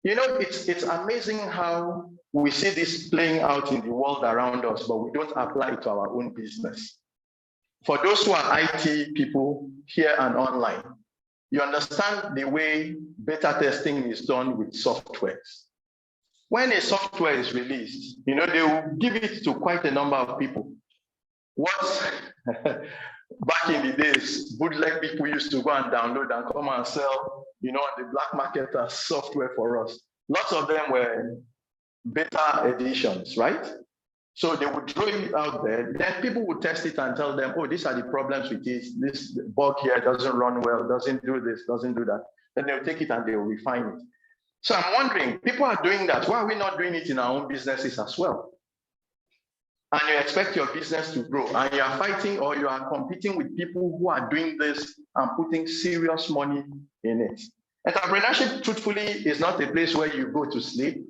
A: You know, it's amazing how we see this playing out in the world around us, but we don't apply it to our own business. For those who are IT people here and online, you understand the way beta testing is done with softwares. When a software is released, you know, they will give it to quite a number of people. What back in the days, bootleg people used to go and download and come and sell, you know, on the black market as software for us. Lots of them were beta editions, right? So they would throw it out there, then people would test it and tell them, oh, these are the problems with it. This bug here doesn't run well, doesn't do this, doesn't do that. Then they'll take it and they'll refine it. So I'm wondering, people are doing that. Why are we not doing it in our own businesses as well? And you expect your business to grow, and you are fighting or you are competing with people who are doing this and putting serious money in it. Entrepreneurship, truthfully, is not a place where you go to sleep.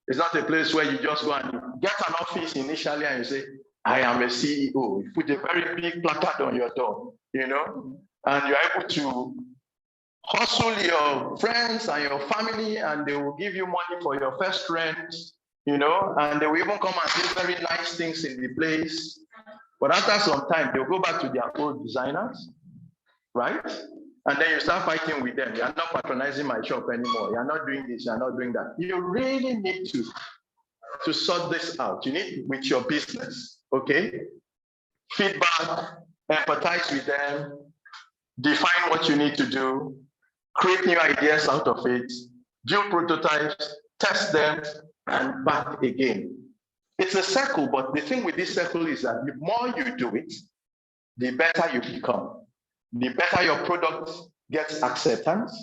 A: It's not a place where you just go and get an office initially and you say, I am a CEO. You put a very big placard on your door, you know, and you're able to hustle your friends and your family, and they will give you money for your first rent, you know, and they will even come and do very nice things in the place. But after some time, they'll go back to their old designers, right? And then you start fighting with them. You're not patronizing my shop anymore. You're not doing this, you're not doing that. You really need to sort this out. You need with your business, okay? Feedback, empathize with them, define what you need to do, create new ideas out of it, do prototypes, test them, and back again. It's a circle, but the thing with this circle is that the more you do it, the better you become. The better your product gets acceptance.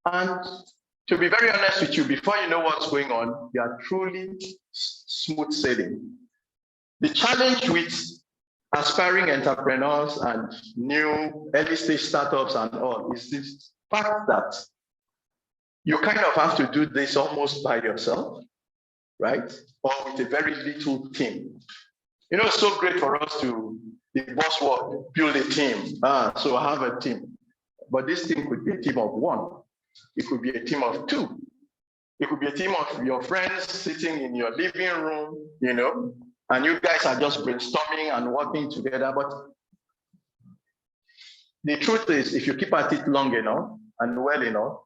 A: And to be very honest with you, before you know what's going on, you are truly smooth sailing. The challenge with aspiring entrepreneurs and new early stage startups and all is this fact that you kind of have to do this almost by yourself, right? Or with a very little team. You know, it's so great for us to, the buzzword, build a team. So I have a team. But this team could be a team of one. It could be a team of two. It could be a team of your friends sitting in your living room, you know, and you guys are just brainstorming and working together. But the truth is, if you keep at it long enough and well enough,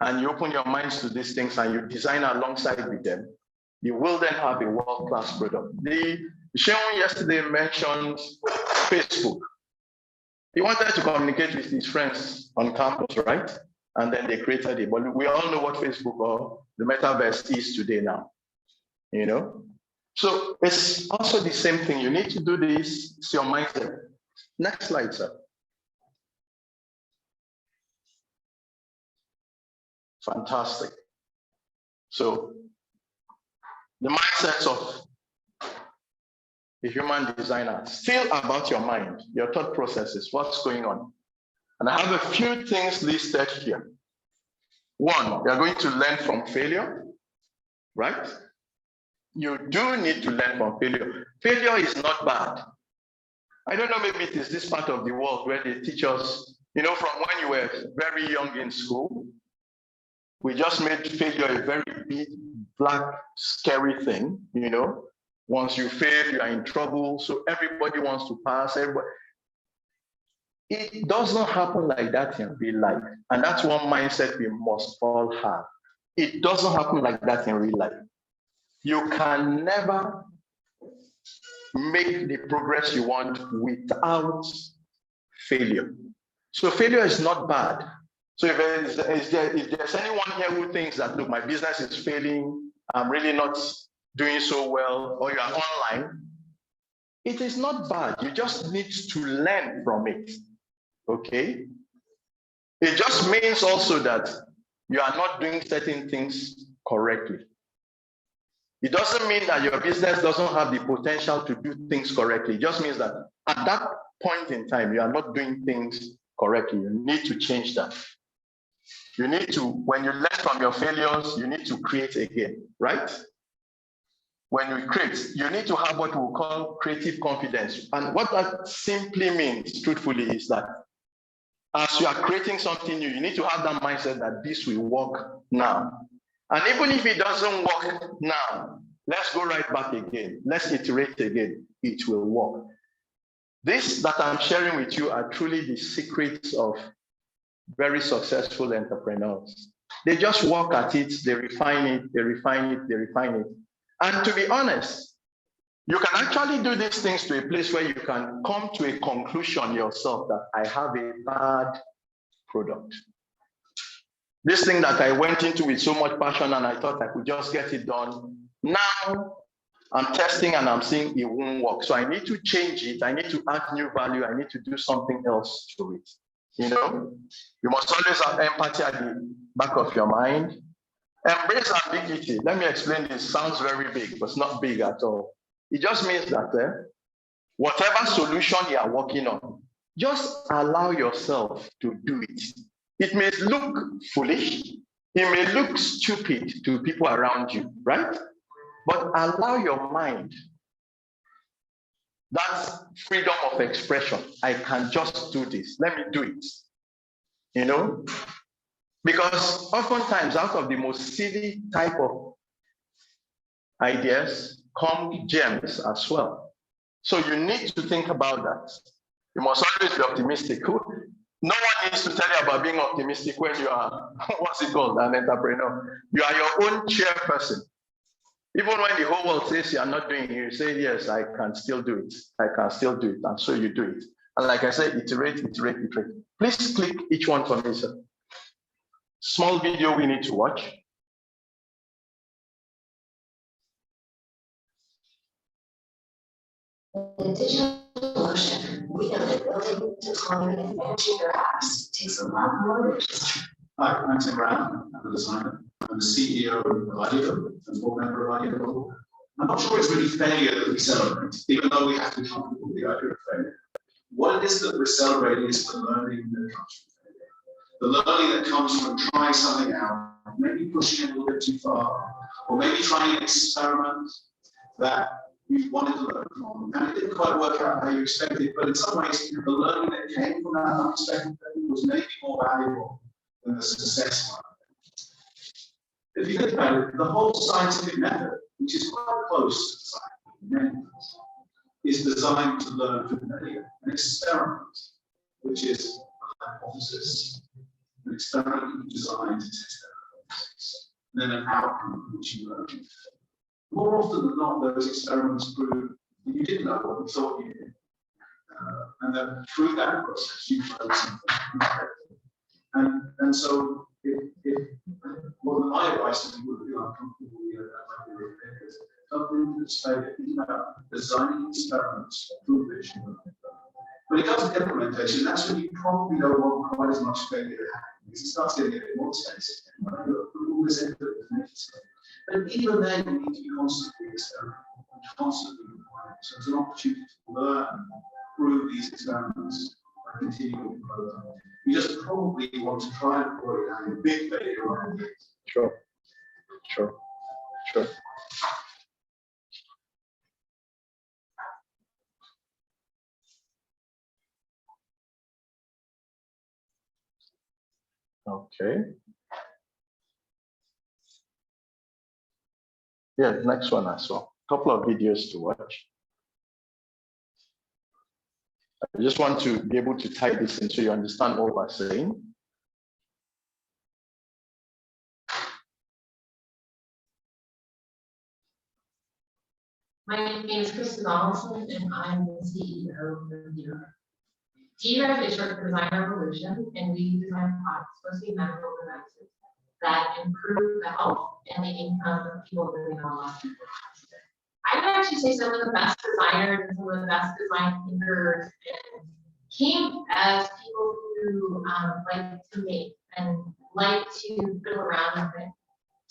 A: and you open your minds to these things and you design alongside with them, you will then have a world-class product. The Sean yesterday mentioned Facebook. He wanted to communicate with his friends on campus, right? And then they created it. But we all know what Facebook or the metaverse is today now, you know? So it's also the same thing. You need to do this, it's your mindset. Next slide, sir. Fantastic. So the mindsets of the human designer, still about your mind, your thought processes, what's going on. And I have a few things listed here. One, you're going to learn from failure, right? You do need to learn from failure. Failure is not bad. I don't know, maybe it is this part of the world where they teach us, you know, from when you were very young in school, we just made failure a very big, black, scary thing, you know. Once you fail, you are in trouble, so everybody wants to pass, everybody. It does not happen like that in real life. And that's one mindset we must all have. It doesn't happen like that in real life. You can never make the progress you want without failure. So failure is not bad. So if there's anyone here who thinks that, look, my business is failing, I'm really not doing so well, or you are online, it is not bad. You just need to learn from it, okay? It just means also that you are not doing certain things correctly. It doesn't mean that your business doesn't have the potential to do things correctly. It just means that at that point in time, you are not doing things correctly. You need to change that. You need to, when you learn from your failures, you need to create again, right? When you create, you need to have what we call creative confidence. And what that simply means, truthfully, is that as you are creating something new, you need to have that mindset that this will work now. And even if it doesn't work now, let's go right back again. Let's iterate again. It will work. This that I'm sharing with you are truly the secrets of very successful entrepreneurs. They just work at it, they refine it, they refine it, they refine it. And to be honest, you can actually do these things to a place where you can come to a conclusion yourself that I have a bad product. This thing that I went into with so much passion and I thought I could just get it done. Now I'm testing and I'm seeing it won't work. So I need to change it. I need to add new value. I need to do something else to it. You know, you must always have empathy at the back of your mind. Embrace ambiguity. Let me explain this. Sounds very big, but it's not big at all. It just means that whatever solution you are working on, just allow yourself to do it. It may look foolish. It may look stupid to people around you, right? But allow your mind. That's freedom of expression. I can just do this. Let me do it. You know? Because oftentimes out of the most silly type of ideas come gems as well. So you need to think about that. You must always be optimistic. No one needs to tell you about being optimistic when you are, what's it called, an entrepreneur. You are your own chairperson. Even when the whole world says you are not doing it, you say, yes, I can still do it. I can still do it. And so you do it. And like I said, iterate, iterate, iterate. Please click each one for me, sir. Small video we need to watch.
G: In digital solution, we know that building, deploying, and managing your apps takes a lot more than just.
I: Hi, I'm Tim Brown. I'm the designer. I'm the CEO of Audio and board member of Audio. I'm not sure it's really failure that we celebrate, even though we have to be comfortable with the idea of failure. What it is that we're celebrating is the learning that comes from failure. The learning that comes from trying something out, maybe pushing it a little bit too far, or maybe trying an experiment that you wanted to learn from, and it didn't quite work out how you expected, but in some ways, the learning that came from that unexpected thing was maybe more valuable than the success one. If you think about it, the whole scientific method, which is quite close to science, is designed to learn from failure. An experiment, which is a hypothesis, an experiment designed to test that hypothesis, and then an outcome which you learn. More often than not, those experiments prove that you didn't know what you thought you did. And then through that process, you learn something. And so, well, my advice to you would be uncomfortable with something that's failure. Think about designing experiments through which you learn. When it comes to implementation, that's when you probably don't want quite as much failure to happen, because it starts getting a bit more expensive. But even then, you need to be constantly experimenting, constantly refining. So it's an opportunity to learn through these experiments by continuing to grow them. You just probably want to try and avoid having a big failure on it.
A: Sure. Okay. Yeah, next one as well. Couple of videos to watch. I just want to be able to tie this in so you understand what we're saying.
G: My name is Kristen Donaldson, and I'm the CEO of DREV. DREV is short for Design Revolution, and we design products, mostly medical devices, that improve the health and the income of people living on less than 4 times a day. I would actually say some of the best designers and some of the best design thinkers came as people who like to make and like to fiddle around with it.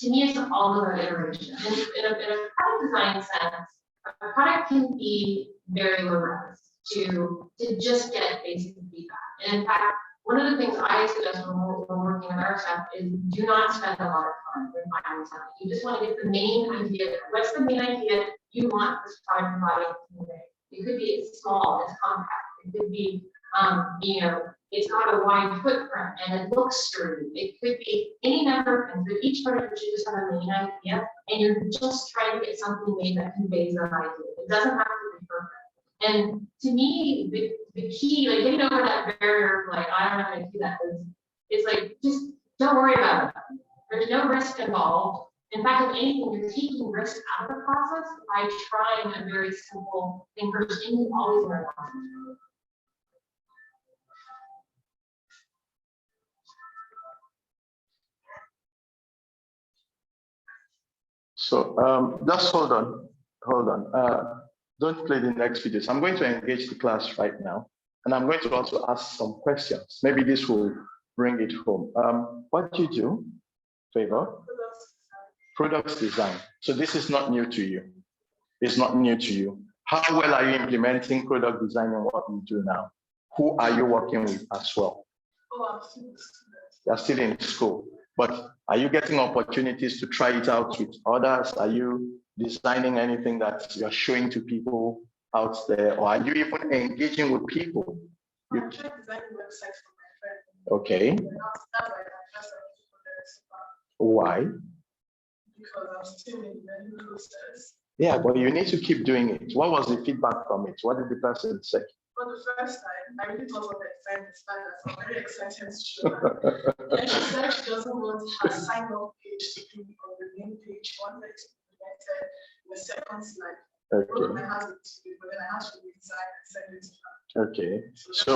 G: To me, it's all about iteration. In a product design sense, a product can be very robust to just get basic feedback. And in fact, one of the things I suggest when we're working with our stuff is do not spend a lot of time refining something. You just want to get the main idea. What's the main idea you want this product to convey? It could be small, it's compact. It could be, it's got a wide footprint and it looks sturdy. It could be any number of things, but each product should just have a main idea, and you're just trying to get something made that conveys that idea. It doesn't have to be perfect. And to me, the key, like getting over that barrier, like I don't know how to do that, it's like just don't worry about it. There's no risk involved. In fact, if anything, you're taking risk out of the process by trying a very simple thing first, and you always learn.
A: So just hold on. Don't play the next videos. I'm going to engage the class right now, and I'm going to also ask some questions. Maybe this will bring it home. What do you do? Favor? Products design. So this is not new to you. It's not new to you. How well are you implementing product design in what you do now? Who are you working with as well? You're still in school, but are you getting opportunities to try it out with others? Are you designing anything that you're showing to people out there, or are you even engaging with people?
J: I'm trying to design a website for my friend.
A: Okay.
J: And that's why I just
A: Why?
J: because I'm still in the process.
A: Yeah, but you need to keep doing it. What was the feedback from it? What did the person say?
J: For the first time, I really thought of the exciting standards. I'm very excited to show her. And she said she doesn't want her sign-up page to be on the main page. She wanted it to be implemented in the second slide.
A: Okay.
J: I have it to do, but then I have to redesign and send it to her.
A: Okay. So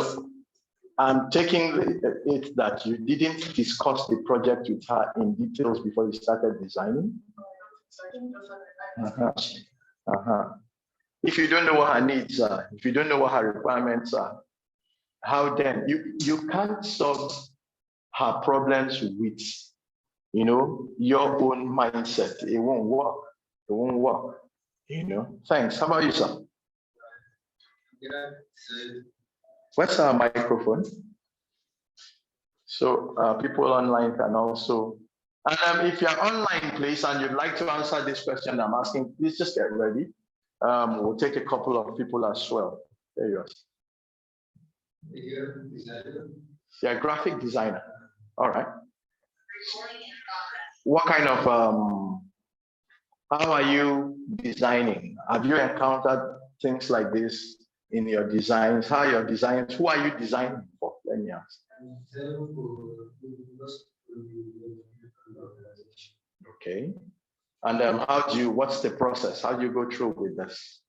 A: I'm taking it that you didn't discuss the project with her in details before you started designing.
J: So I think those are the
A: Uh-huh. If you don't know what her needs are, if you don't know what her requirements are, how then you can't solve her problems with, your own mindset. It won't work. It won't work. Thanks. How about you, sir? Where's our microphone? So people online can also. And if you're online, please, and you'd like to answer this question I'm asking, please just get ready. We'll take a couple of people as well. There you are. Yeah, graphic designer. All right. What kind of, how are you designing? Have you encountered things like this in your designs? How are your designs? Who are you designing for? Let me ask. Okay. And what's the process? How do you go through with this?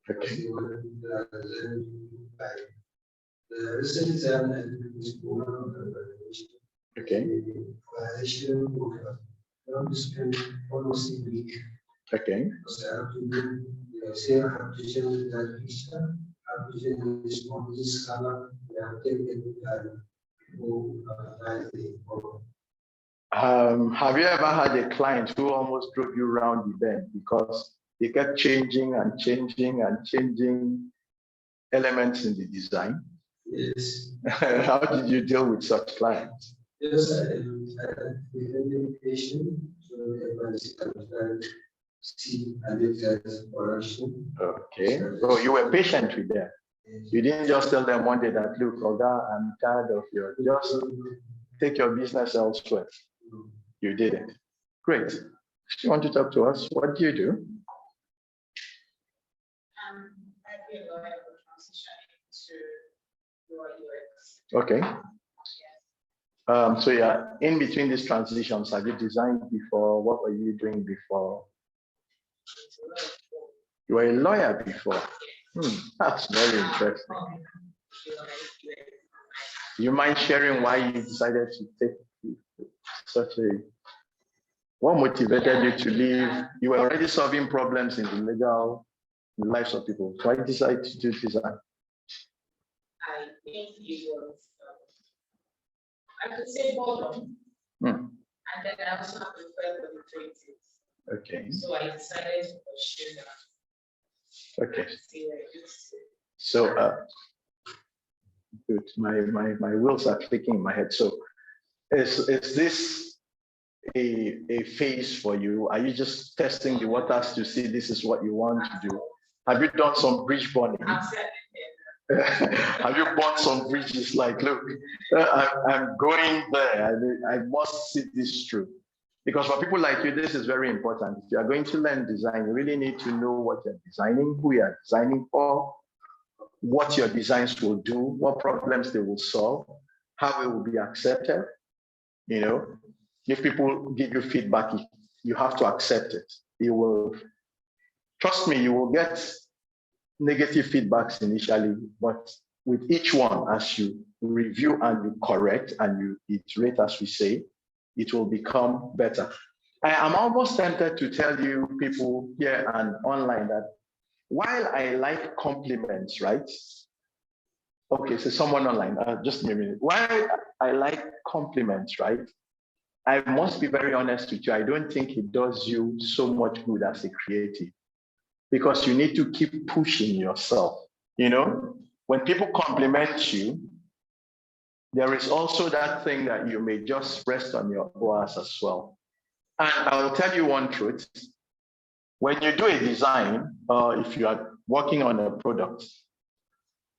A: Okay. Okay. Okay. Have you ever had a client who almost drove you around the bend because they kept changing and changing and changing elements in the design?
B: Yes.
A: How did you deal with such clients?
B: Yes, I became patient, see production.
A: Okay. Oh, you were patient with them. You didn't just tell them one day that, look, Oga, I'm tired of your, just take your business elsewhere. You did it. Great. If you want to talk to us, what do you do?
D: I've been a lawyer for transitioning to
A: Okay. So yeah, in between these transitions, have you designed before? What were you doing before? You were a lawyer before. That's very interesting. Do you mind sharing why you decided to take such a, what motivated you to leave? You were already solving problems in the legal lives of people. Why decide to do design?
D: I think it was, I could say boredom. And then I also have to feel the creative.
A: Okay.
D: So I decided to pursue that.
A: Okay. So good. My wheels are clicking in my head. So is this a phase for you? Are you just testing the waters to see this is what you want to do? Have you done some bridge burning? Have you bought some bridges? Like, look, I'm going there. I must see this through. Because for people like you, this is very important. If you are going to learn design, you really need to know what you're designing, who you are designing for, what your designs will do, what problems they will solve, how it will be accepted. If people give you feedback, you have to accept it. You will, trust me, you will get negative feedbacks initially, but with each one, as you review and you correct and you iterate, as we say, it will become better. I'm almost tempted to tell you people here and online that while I like compliments, right? Okay, so someone online, just a minute. While I like compliments, right? I must be very honest with you. I don't think it does you so much good as a creative, because you need to keep pushing yourself. When people compliment you, there is also that thing that you may just rest on your oars as well. And I'll tell you one truth. When you do a design, or if you are working on a product,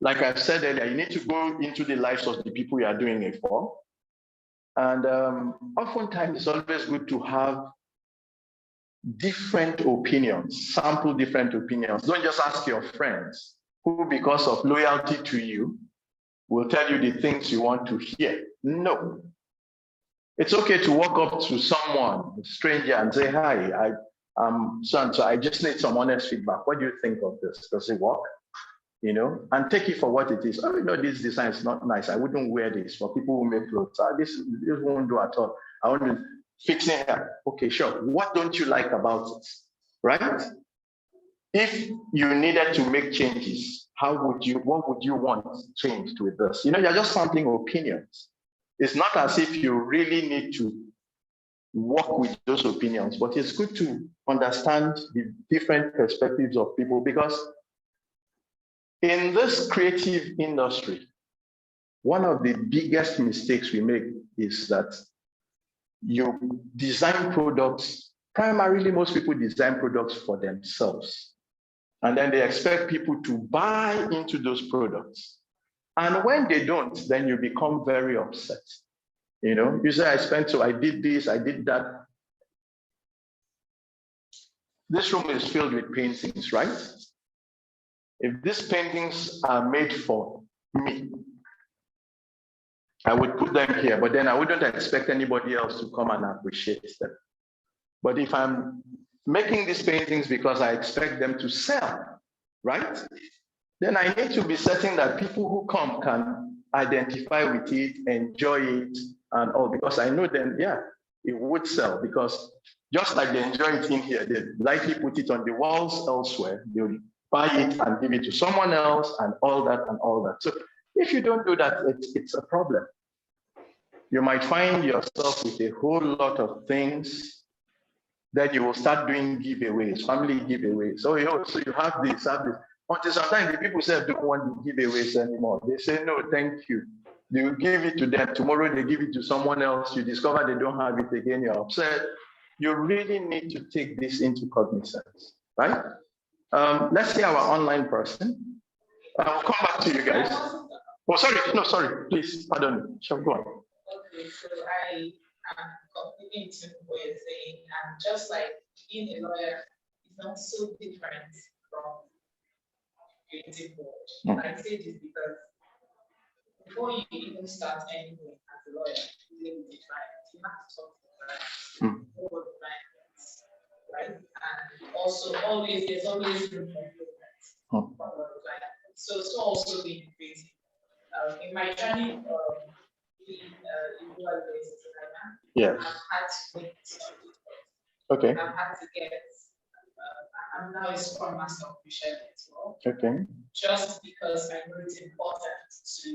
A: like I said earlier, you need to go into the lives of the people you are doing it for. And oftentimes it's always good to have different opinions, sample different opinions. Don't just ask your friends who, because of loyalty to you, will tell you the things you want to hear. No. It's okay to walk up to someone, a stranger, and say, hi, I'm so I just need some honest feedback. What do you think of this? Does it work? You know, and take it for what it is. Oh, you know, this design is not nice. I wouldn't wear this. For people who make clothes, this won't do at all. I want to fix it here. Okay, sure. What don't you like about it? Right? If you needed to make changes, what would you want changed with this? You know, you're just sampling opinions. It's not as if you really need to work with those opinions, but it's good to understand the different perspectives of people, because in this creative industry, one of the biggest mistakes we make is that you design products. Primarily, most people design products for themselves. And then they expect people to buy into those products. And when they don't, then you become very upset. You know, you say, I did this, I did that. This room is filled with paintings, right? If these paintings are made for me, I would put them here, but then I wouldn't expect anybody else to come and appreciate them. But if I'm making these paintings because I expect them to sell, right? Then I need to be certain that people who come can identify with it, enjoy it, and all, because I know then, yeah, it would sell, because just like they enjoy it in here, they likely put it on the walls elsewhere. They'll buy it and give it to someone else, and all that and all that. So if you don't do that, it's a problem. You might find yourself with a whole lot of things. Then you will start doing giveaways, family giveaways. So you have this. Until sometimes the people say don't want the giveaways anymore. They say, no, thank you. You give it to them. Tomorrow they give it to someone else. You discover they don't have it again. You're upset. You really need to take this into cognizance, right? Let's see our online person. I'll come back to you guys. Oh, sorry. No, sorry. Please, pardon me. Sure, go on.
D: Okay, so I am completely into what you're saying. And just like being a lawyer is not so different from creative world. I say this because before you even start anything as a lawyer, dealing with the client, you have to talk to the client, know what the client wants, right? And also, there's always room for improvement from what the client wants. So also being creative. In my journey,
A: yes.
D: I've had to make some.
A: Okay.
D: I've had to get. I'm now a Scrum Master of Michelle as well.
A: Okay.
D: Just because I know it's important to,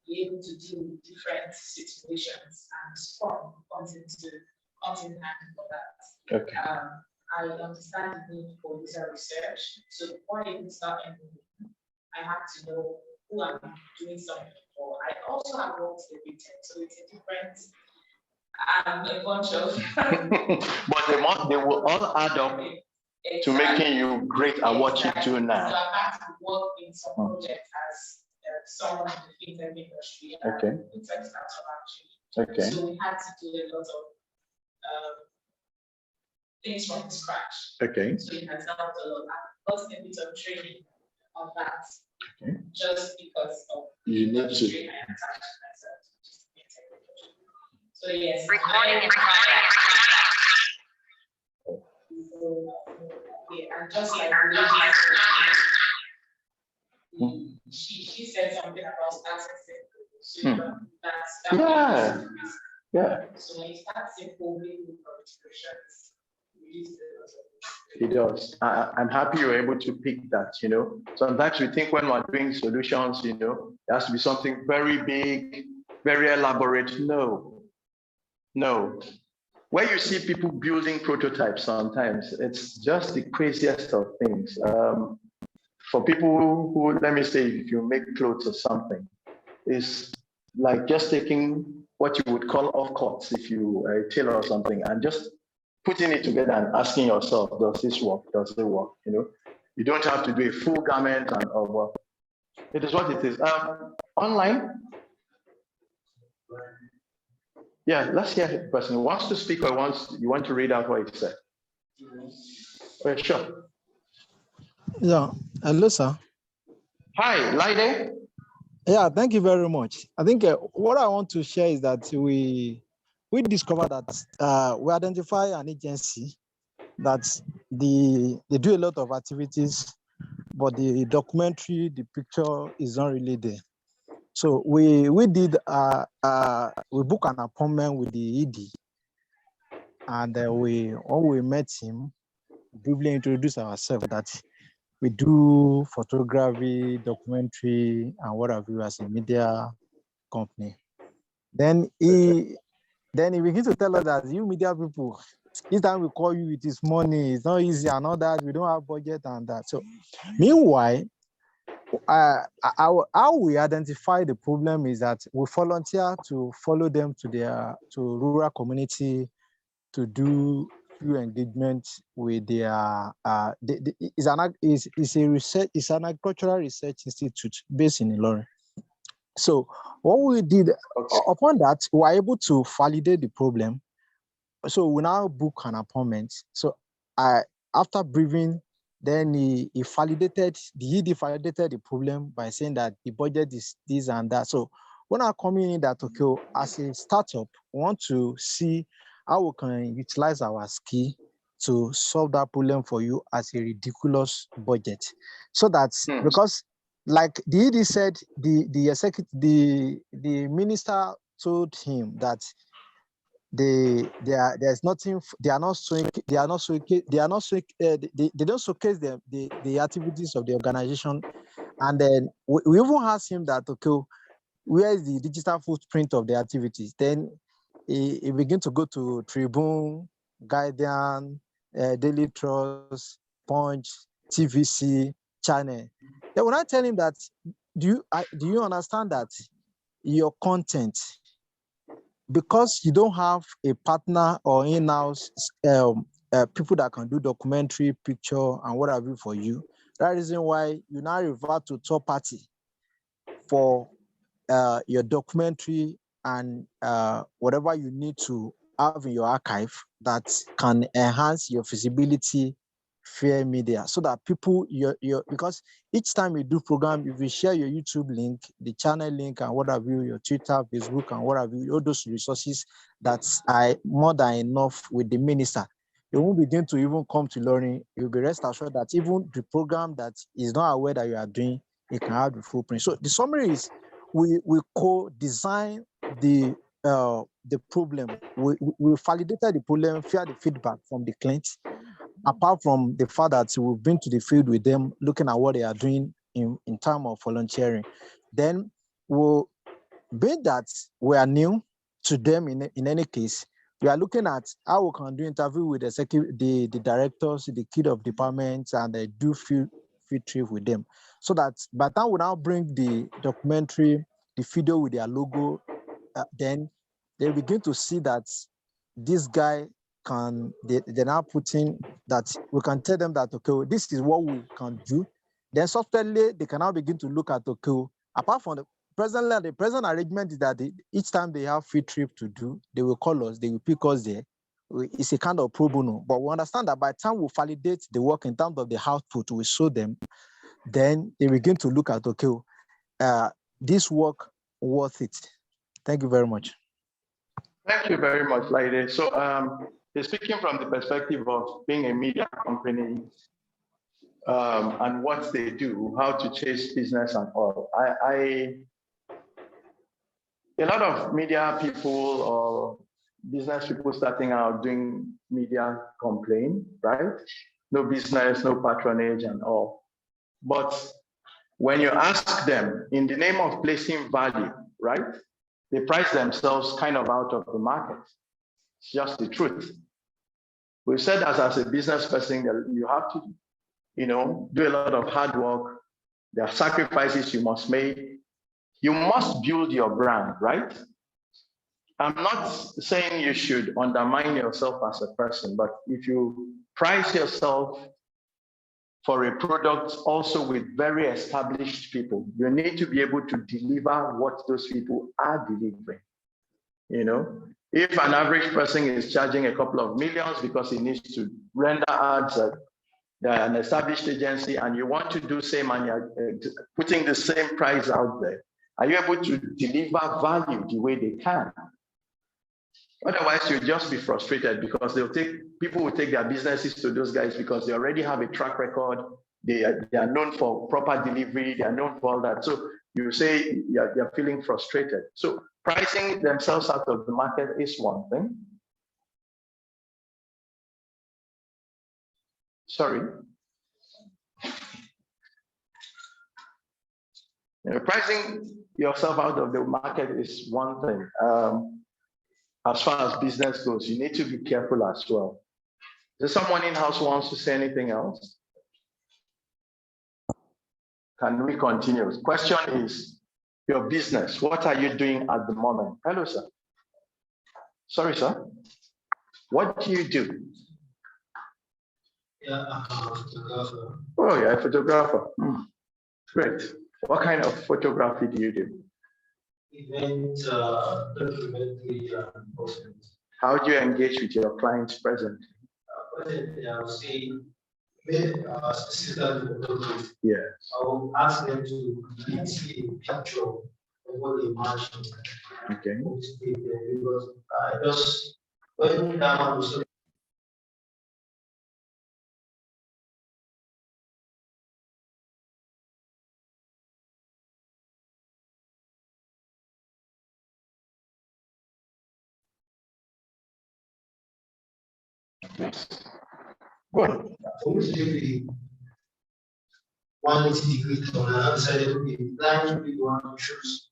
D: be able to deal with different situations, and Scrum comes in handy for that.
A: Okay.
D: I understand the need for user research. So before I even start anything, I have to know who I'm doing something for. I also have worked with them, so it's a different, a bunch of.
A: But they will all add up to making you great at what you do now.
D: So I had to work in some projects as someone in the fintech industry.
A: Okay.
D: Fintech startup actually.
A: Okay.
D: So we had to do a lot of things from scratch.
A: Okay.
D: So it has helped a lot. I got a bit of training on that.
A: Okay.
D: Just because of
A: you
D: the
A: need
D: industry
A: to.
D: I attached myself to. So yes.
K: Recording in
D: Yeah, and just like she said something about starting simple. So that's
A: yeah.
D: So when you start simple, maybe with considerations,
A: it does. I'm happy you're able to pick that, Sometimes we think when we're doing solutions, it has to be something very big, very elaborate. No. Where you see people building prototypes sometimes, it's just the craziest of things. For people who, let me say, if you make clothes or something, it's like just taking what you would call off cuts if you tailor something, and just putting it together and asking yourself, does this work? Does it work? You don't have to do a full garment and well, it is what it is. Online. Yeah, let's hear the person who wants to speak or you want to read out what he said. Okay, sure.
F: Yeah, hello, sir.
A: Hi, Laide.
F: Yeah, thank you very much. I think what I want to share is that we discovered that we identify an agency that they do a lot of activities, but the documentary, the picture is not really there. So we book an appointment with the ED, and when we met him, briefly introduced ourselves that we do photography, documentary, and what have you as a media company. Then he begins to tell us that you media people, each time we call you, it is money, it's not easy and all that, we don't have budget and that. So meanwhile, how we identify the problem is that we volunteer to follow them to rural community to do few engagement with their it's an agricultural research institute based in Ilorin. So what we did upon that, we were able to validate the problem. So we now book an appointment. So after briefing, then the ED validated the problem by saying that the budget is this and that. So when I come in that, okay, as a startup, we want to see how we can utilize our skill to solve that problem for you as a ridiculous budget. So that's because, like the ED said, the minister told him that they don't showcase the activities of the organization. And then we even asked him that, okay, where is the digital footprint of the activities? Then he began to go to Tribune, Guardian, Daily Trust, Punch, TVC, Channel. Then when I tell him that, do you understand that your content, because you don't have a partner or in-house people that can do documentary, picture, and what have you for you, that reason why you now revert to third party for your documentary and whatever you need to have in your archive that can enhance your visibility, fair media, so that people, because each time you do program, if you share your YouTube link, the channel link, and what have you, your Twitter, Facebook, and what have you, all those resources that are more than enough with the minister, you won't begin to even come to learning. You'll be rest assured that even the program that is not aware that you are doing, it can have the footprint. So the summary is, we co-design the problem. We validated the problem, fear the feedback from the clients. Apart from the fact that we've been to the field with them, looking at what they are doing in terms of volunteering, then we'll be that we are new to them in any case. We are looking at how we can do interview with the directors, the key of departments, and they do field trip with them. So that by the time we now bring the documentary, the video with their logo, then they begin to see that this guy they're now putting that we can tell them that, okay, this is what we can do. Then subsequently, they can now begin to look at, okay, apart from the present arrangement is that each time they have field trip to do, they will call us, they will pick us there. It's a kind of pro bono, but we understand that by the time we validate the work in terms of the output, we show them, then they begin to look at, okay, this work worth it. Thank you very much.
A: Thank you very much, Laide. So speaking from the perspective of being a media company and what they do, how to chase business and all, a lot of media people or business people starting out doing media complain, right? No business, no patronage and all. But when you ask them in the name of placing value, right? They price themselves kind of out of the market. It's just the truth. We've said as a business person that you have to, do a lot of hard work. There are sacrifices you must make. You must build your brand, right? I'm not saying you should undermine yourself as a person, but if you price yourself for a product also with very established people, you need to be able to deliver what those people are delivering. You know, if an average person is charging a couple of millions because he needs to render ads at an established agency, and you want to do same and you're putting the same price out there, are you able to deliver value the way they can? Otherwise, you'll just be frustrated because people will take their businesses to those guys because they already have a track record. They are known for proper delivery. They are known for all that. So you say you're feeling frustrated. So pricing themselves out of the market is one thing. Sorry. Pricing yourself out of the market is one thing. As far as business goes, you need to be careful as well. Is there someone in-house who wants to say anything else? Can we continue? The question is, your business, what are you doing at the moment? Hello, sir. Sorry, sir. What do you do?
B: Yeah, I'm a photographer.
A: Oh, you're a photographer. Great. What kind of photography do you do?
B: Event, documentary, and posting.
A: How do you engage with your clients presently?
B: Presently, I would say, specifically photography.
A: Yes.
B: I will ask them to create a picture of what they imagine.
A: Okay.
B: Because I just, when that one was
A: Good.
B: originally 180 degree on the outside of the line will be one to choose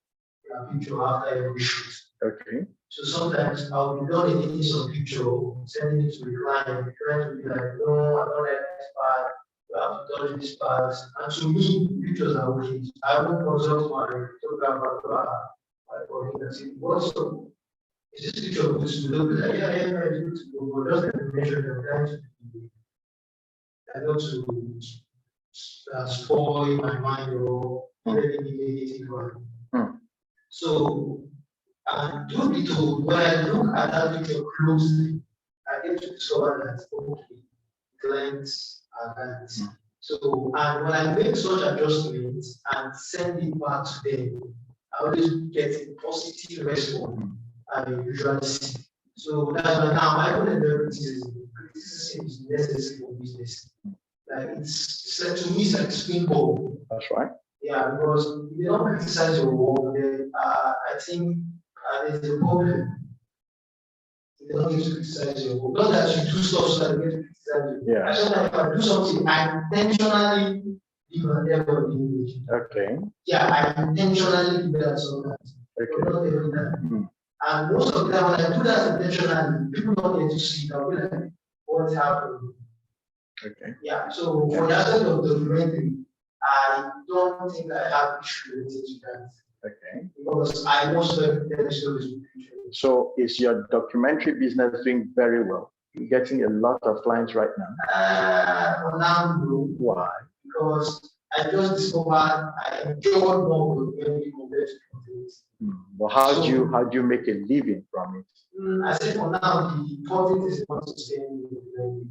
B: a picture after every shoot.
A: Okay.
B: So sometimes I'll be done in some picture, sending it to the client. The client will be like, no, I don't like this part, you have to touch this part. And to me, pictures are okay. I won't consult my photographer for him and say, what's up? Is this picture good to look like? Yeah, it's good to go. But just the measure the client to be. I don't to spoil my mind or very negative one. So, and truth be told, when I look at that picture closely, I get to discover that okay, clients are that. So, and when I make such adjustments and send it back to them, I always get a positive response I usually see. So that's why now my own criticism is necessary for business. Like it's like, to me, it's like springboard.
A: That's right.
B: Yeah, because if you don't criticize your work, then I think there's a problem. If you don't get to criticize your work, not that you do stuff so that you get to criticize you.
A: Yeah.
B: I feel like if I do something, I intentionally leave an error in the image.
A: Okay.
B: Yeah, I intentionally do that sometimes.
A: Okay.
B: But not every time. And most of the time, when I do that intentionally, people don't get to see it. I'll be like, what's happening?
A: Okay.
B: Yeah, so for the aspect of documentary, I don't think I have issue related to that. Okay. Because I most of the stories.
A: So is your documentary business doing very well? You're getting a lot of clients right now?
B: For now, no.
A: Why?
B: Because I just discovered I enjoy more documentary compared to content.
A: But how do you make a living from it?
B: I said for now, the content is not sustainable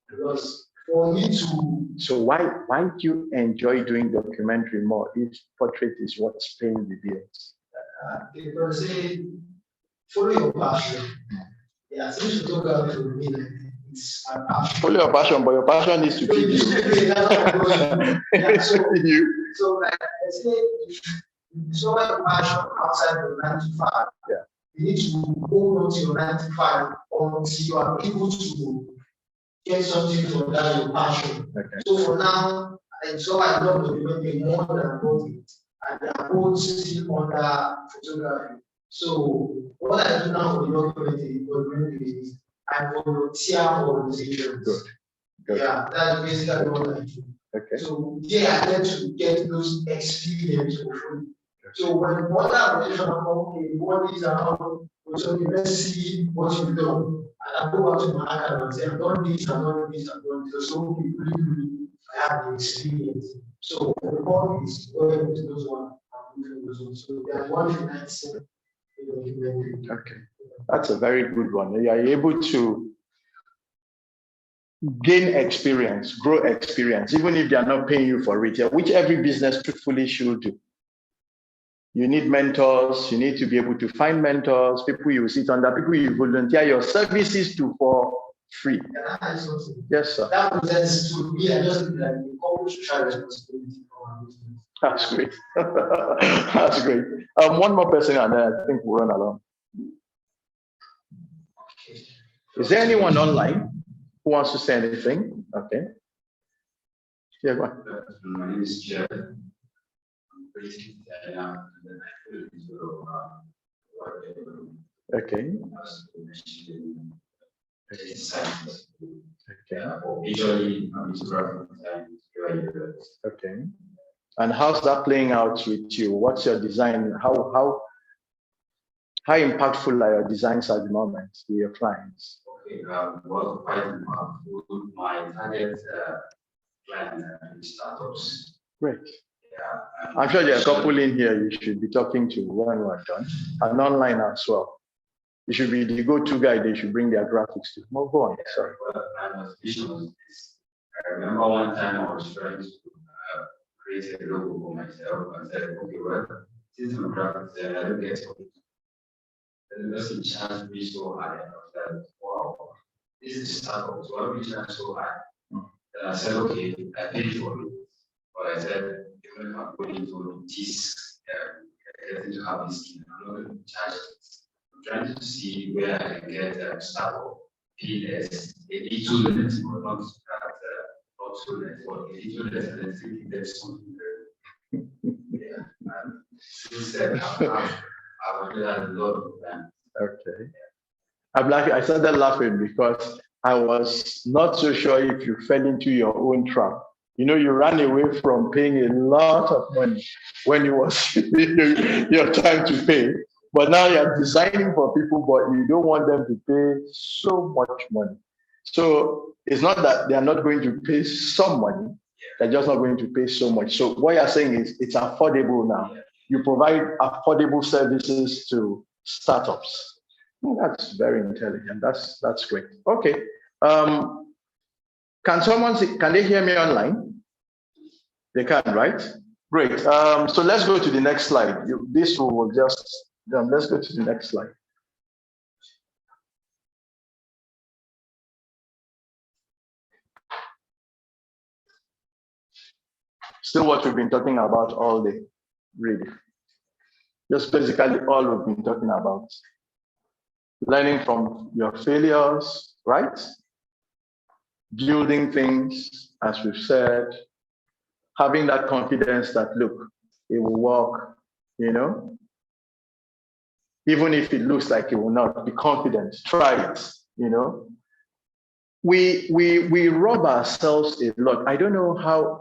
B: because for me to.
A: So why do you enjoy doing documentary more if portrait is what's paying the bills?
B: Because say follow your passion. Yeah, since you talk about it for me, like it's a passion.
A: Follow your passion, but your passion is to feed you.
B: Yeah, so like I say, if you discover your passion outside your 9 to 5,
A: yeah,
B: you need to hold on to your 9 to 5 until you are able to get something from that your passion.
A: Okay.
B: So for now, and so I love documentary more than content, and I both still under photography. So what I do now for documentary is I volunteer organizations.
A: Good.
B: Yeah, that's basically what I do.
A: Okay.
B: So yeah, I get to get those experience for free. So when other organizations are okay, what is our So let's see what you've done. And I go back to my account and say, I've done this, I've done this, I've done this. So really, I have the experience. So the report is going into those ones. So they are 197.
A: Okay, that's a very good one. You are able to gain experience, grow experience, even if they are not paying you for it, which every business truthfully should do. You need mentors. You need to be able to find mentors, people you sit under, people you volunteer your services to for free. Yes, sir.
B: That presents to me, I just like the corporate social responsibility for our business.
A: That's great. That's great. One more person, and then I think we'll run along. Is there anyone online who wants to say anything? Okay. Yeah, go on.
K: My name is Jeff.
A: Okay. Okay. And how's that playing out with you? What's your design? How impactful are your designs at the moment to your clients?
K: Okay, well, quite impactful. My target clients are startups.
A: Great.
K: Yeah.
A: I'm sure there are a couple in here you should be talking to when we're done, and online as well. You should be the go-to guy. They should bring their graphics to. No, go on. Sorry.
K: Well, my vision was this. I remember one time I was trying to create a logo for myself and said, okay, well, since I'm a graphics designer, I don't get it. The person charged me so high. I was like, wow, this is a startup. So why would you charge so high? And I said, okay, I paid for it. But I said, even if I'm going into this, getting to have this scheme, I'm not going to charge it. I'm trying to see where I can get startup, PLS, a little less, but not so less, but a little less, and then thinking there's something there. Yeah. And since then, I've had a lot of them.
A: Okay. I'm laughing. I started laughing because I was not so sure if you fell into your own trap. You know, you ran away from paying a lot of money when it was your time to pay. But now you're designing for people, but you don't want them to pay so much money. So it's not that they're not going to pay some money, they're just not going to pay so much. So what you're saying is it's affordable now. You provide affordable services to startups. That's very intelligent. That's great. Okay. Can they hear me online? They can, right? Great. So let's go to the next slide. This will just, let's go to the next slide. Still what we've been talking about all day, really. Just basically all we've been talking about. Learning from your failures, right? Building things, as we've said, having that confidence that, look, it will work, you know? Even if it looks like it will not, be confident, try it, you know? We rob ourselves a lot. I don't know how,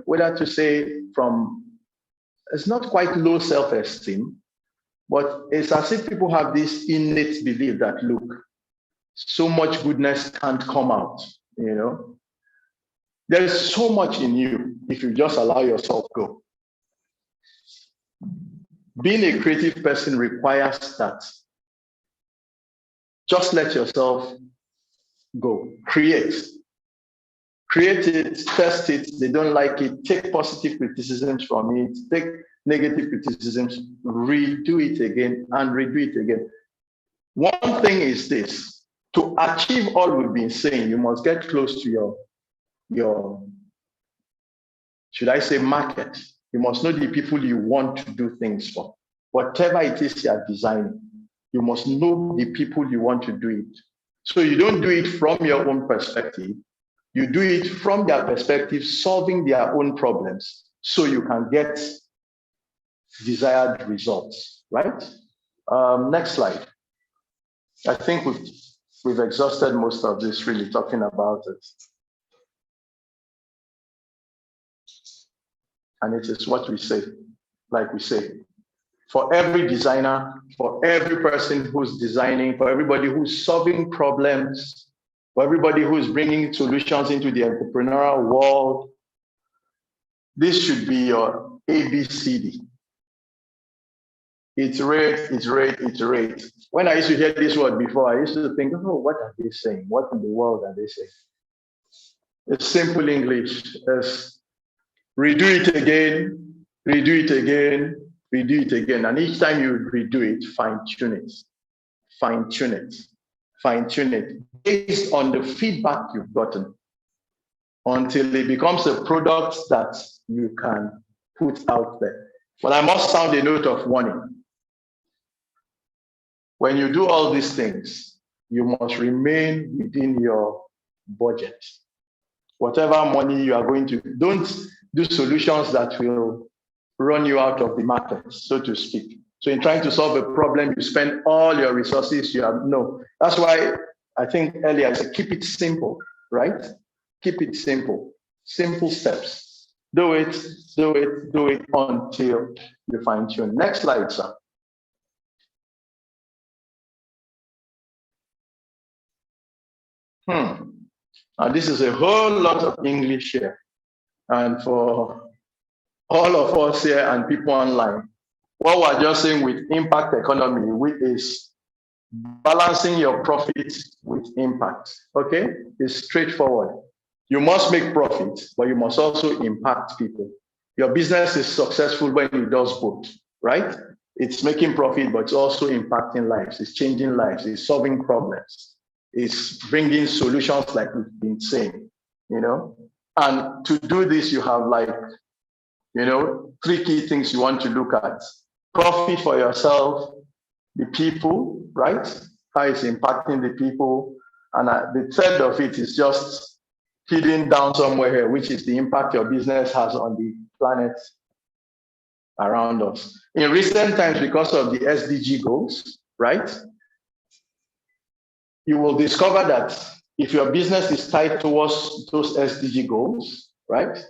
A: whether to say from, it's not quite low self-esteem, but it's as if people have this innate belief that, look, so much goodness can't come out, you know? There's so much in you if you just allow yourself go. Being a creative person requires that. Just let yourself go. Create it, test it. They don't like it. Take positive criticisms from it. Take negative criticisms, redo it again and redo it again. One thing is this: to achieve all we've been saying, you must get close to your should I say market. You must know the people you want to do things for. Whatever it is you are designing, you must know the people you want to do it. So you don't do it from your own perspective. You do it from their perspective, solving their own problems, so you can get desired results, right? Next slide. I think we've exhausted most of this, really talking about it. And it is what we say, like we say. for every designer, for every person who's designing, for everybody who's solving problems, for everybody who's bringing solutions into the entrepreneurial world. This should be your ABCD. Iterate, iterate, iterate. When I used to hear this word before, I used to think, oh, what are they saying? What in the world are they saying? It's simple English. It's redo it again, redo it again, redo it again. And each time you redo it, fine-tune it, fine-tune it, fine-tune it, based on the feedback you've gotten, until it becomes a product that you can put out there. But I must sound a note of warning. When you do all these things, you must remain within your budget. Whatever money you are going to, don't do solutions that will run you out of the market, so to speak. So in trying to solve a problem, you spend all your resources you have. No, that's why I think earlier I said, keep it simple, right? Keep it simple, simple steps. Do it, do it, do it until you fine tune. Next slide, sir. And this is a whole lot of English here. And for all of us here and people online, what we're just saying with impact economy, which is balancing your profit with impact, okay? It's straightforward. You must make profit, but you must also impact people. Your business is successful when it does both, right? It's making profit, but it's also impacting lives. It's changing lives. It's solving problems. It's bringing solutions like we've been saying, you know? And to do this, you have like, you know, 3 key things you want to look at. Profit for yourself, the people, right? How it's impacting the people. And the third of it is just hidden down somewhere here, which is the impact your business has on the planet around us. In recent times, because of the SDG goals, right? You will discover that if your business is tied towards those SDG goals, right?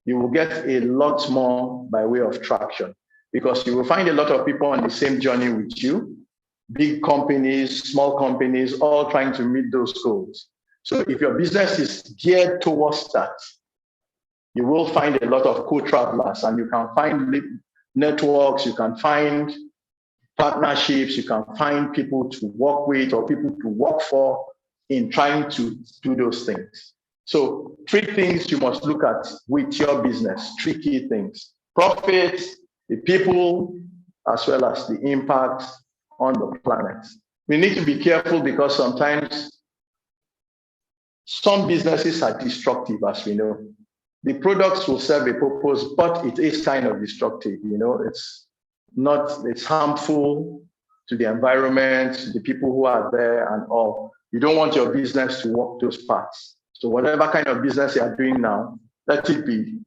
A: You will get a lot more by way of traction, because you will find a lot of people on the same journey with you, big companies, small companies, all trying to meet those goals. So if your business is geared towards that, you will find a lot of co-travelers, and you can find networks, you can find partnerships, you can find people to work with or people to work for in trying to do those things. So 3 things you must look at with your business, 3 key things: profit, the people, as well as the impact on the planet. We need to be careful because sometimes some businesses are destructive, as we know. The products will serve a purpose, but it is kind of destructive, you know, it's harmful to the environment, to the people who are there and all. You don't want your business to walk those paths. So whatever kind of business you are doing now, let it be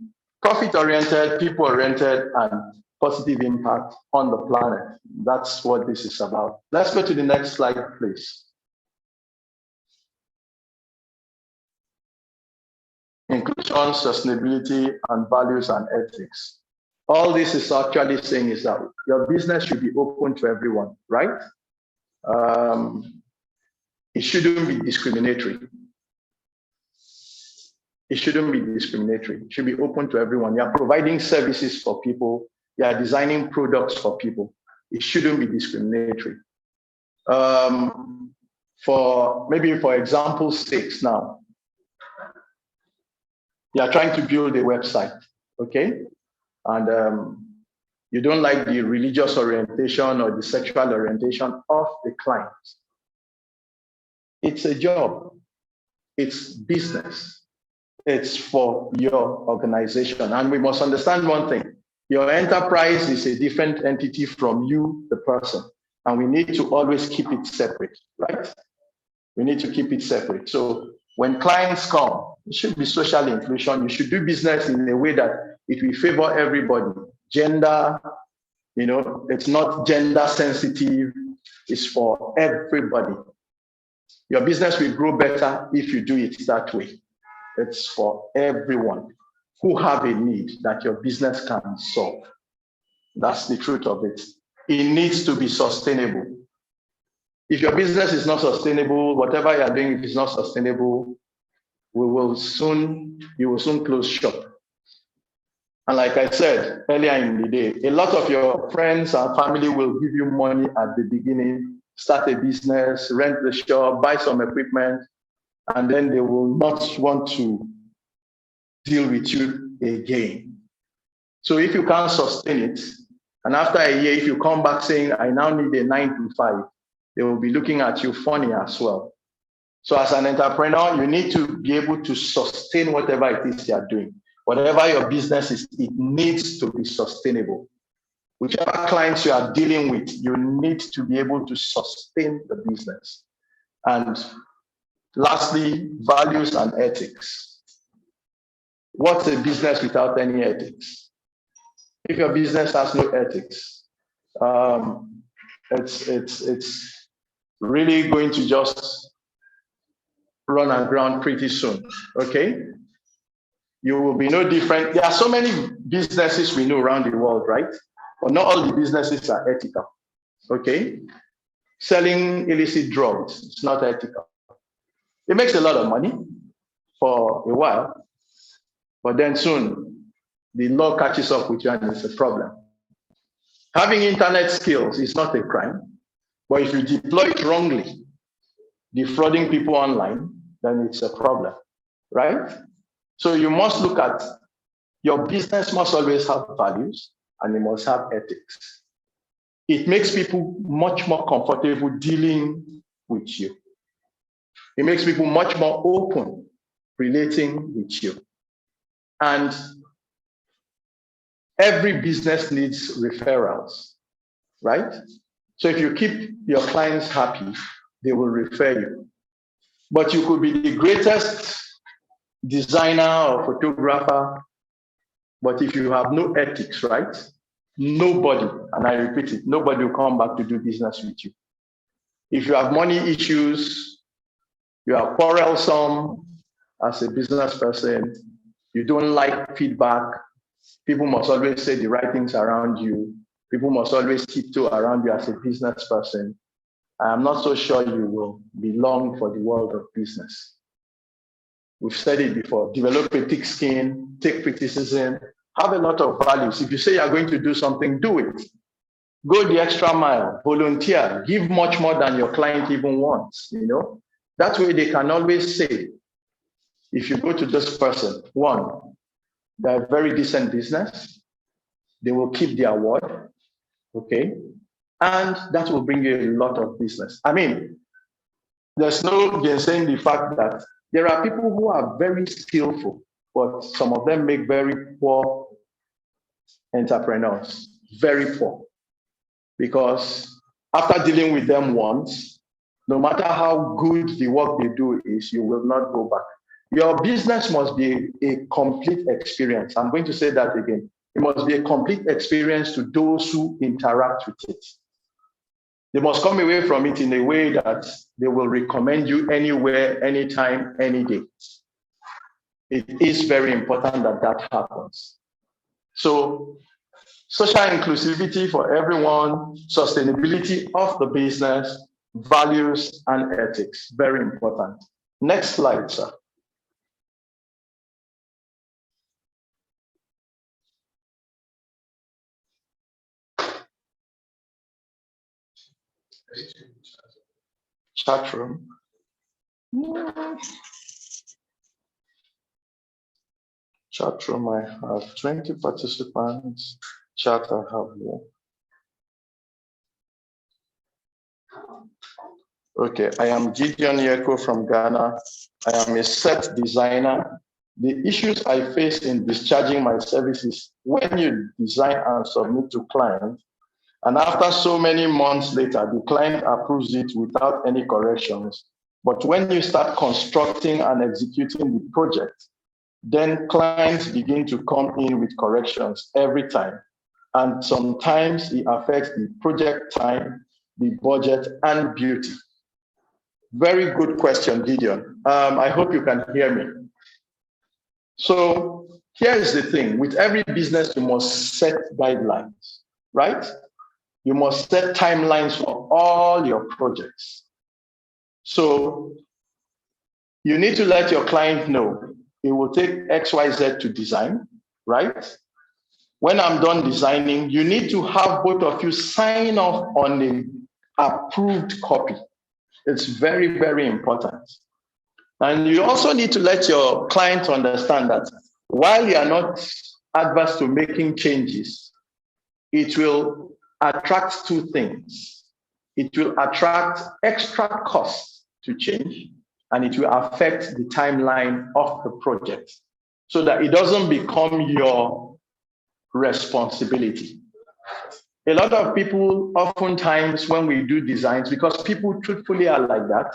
A: profit-oriented, people-oriented, and positive impact on the planet. That's what this is about. Let's go to the next slide, please. Inclusion, sustainability, and values and ethics. All this is actually saying is that your business should be open to everyone, right? It shouldn't be discriminatory. It shouldn't be discriminatory. It should be open to everyone. You are providing services for people. You are designing products for people. It shouldn't be discriminatory. For example, 6 now. You are trying to build a website, okay? And you don't like the religious orientation or the sexual orientation of the client. It's a job. It's business. It's for your organization. And we must understand one thing. Your enterprise is a different entity from you, the person. And we need to always keep it separate, right? We need to keep it separate. So when clients come, it should be social inclusion. You should do business in a way that it will favor everybody. Gender, you know, it's not gender sensitive. It's for everybody. Your business will grow better if you do it that way. It's for everyone who have a need that your business can solve. That's the truth of it. It needs to be sustainable. If your business is not sustainable, whatever you are doing, if it's not sustainable, you will soon close shop. And like I said earlier in the day, a lot of your friends and family will give you money at the beginning, start a business, rent the shop, buy some equipment, and then they will not want to deal with you again. So if you can't sustain it, and after a year, if you come back saying, I now need a 9 to 5, they will be looking at you funny as well. So as an entrepreneur, you need to be able to sustain whatever it is you are doing. Whatever your business is, it needs to be sustainable. Whichever clients you are dealing with, you need to be able to sustain the business. And lastly, values and ethics. What's a business without any ethics? If your business has no ethics, it's really going to just run aground pretty soon, okay? You will be no different. There are so many businesses we know around the world, right? But not all the businesses are ethical, okay? Selling illicit drugs, it's not ethical. It makes a lot of money for a while, but then soon the law catches up with you and it's a problem. Having internet skills is not a crime, but if you deploy it wrongly, defrauding people online, then it's a problem, right? So you must look at your business must always have values and it must have ethics. It makes people much more comfortable dealing with you. It makes people much more open relating with you. And every business needs referrals, right? So if you keep your clients happy, they will refer you. But you could be the greatest designer or photographer, but if you have no ethics, right? Nobody, and I repeat it, nobody will come back to do business with you. If you have money issues, you are quarrelsome as a business person, you don't like feedback, people must always say the right things around you, people must always tiptoe around you as a business person, I'm not so sure you will belong for the world of business. We've said it before, develop a thick skin, take criticism, have a lot of values. If you say you're going to do something, do it. Go the extra mile, volunteer, give much more than your client even wants, you know? That way they can always say, if you go to this person, one, they're a very decent business, they will keep their word, okay? And that will bring you a lot of business. I mean, there's no gainsaying the fact that there are people who are very skillful, but some of them make very poor entrepreneurs, very poor. Because after dealing with them once, no matter how good the work they do is, you will not go back. Your business must be a complete experience. I'm going to say that again. It must be a complete experience to those who interact with it. They must come away from it in a way that they will recommend you anywhere, anytime, any day. It is very important that that happens. So, social inclusivity for everyone, sustainability of the business, values and ethics, very important. Next slide, sir. Chat room. Chat room, I have 20 participants. Chat, I have more. Okay, I am Gideon Yeko from Ghana. I am a set designer. The issues I face in discharging my services when you design and submit to client, and after so many months later, the client approves it without any corrections. But when you start constructing and executing the project, then clients begin to come in with corrections every time. And sometimes it affects the project time, the budget, and beauty. Very good question, Gideon. I hope you can hear me. So here is the thing. With every business, you must set guidelines. right? You must set timelines for all your projects. So you need to let your client know it will take XYZ to design, right? When I'm done designing, you need to have both of you sign off on an approved copy. It's very, very important. And you also need to let your client understand that while you are not adverse to making changes, it will attract two things. It will attract extra costs to change, and it will affect the timeline of the project so that it doesn't become your responsibility. A lot of people, oftentimes, when we do designs, because people truthfully are like that,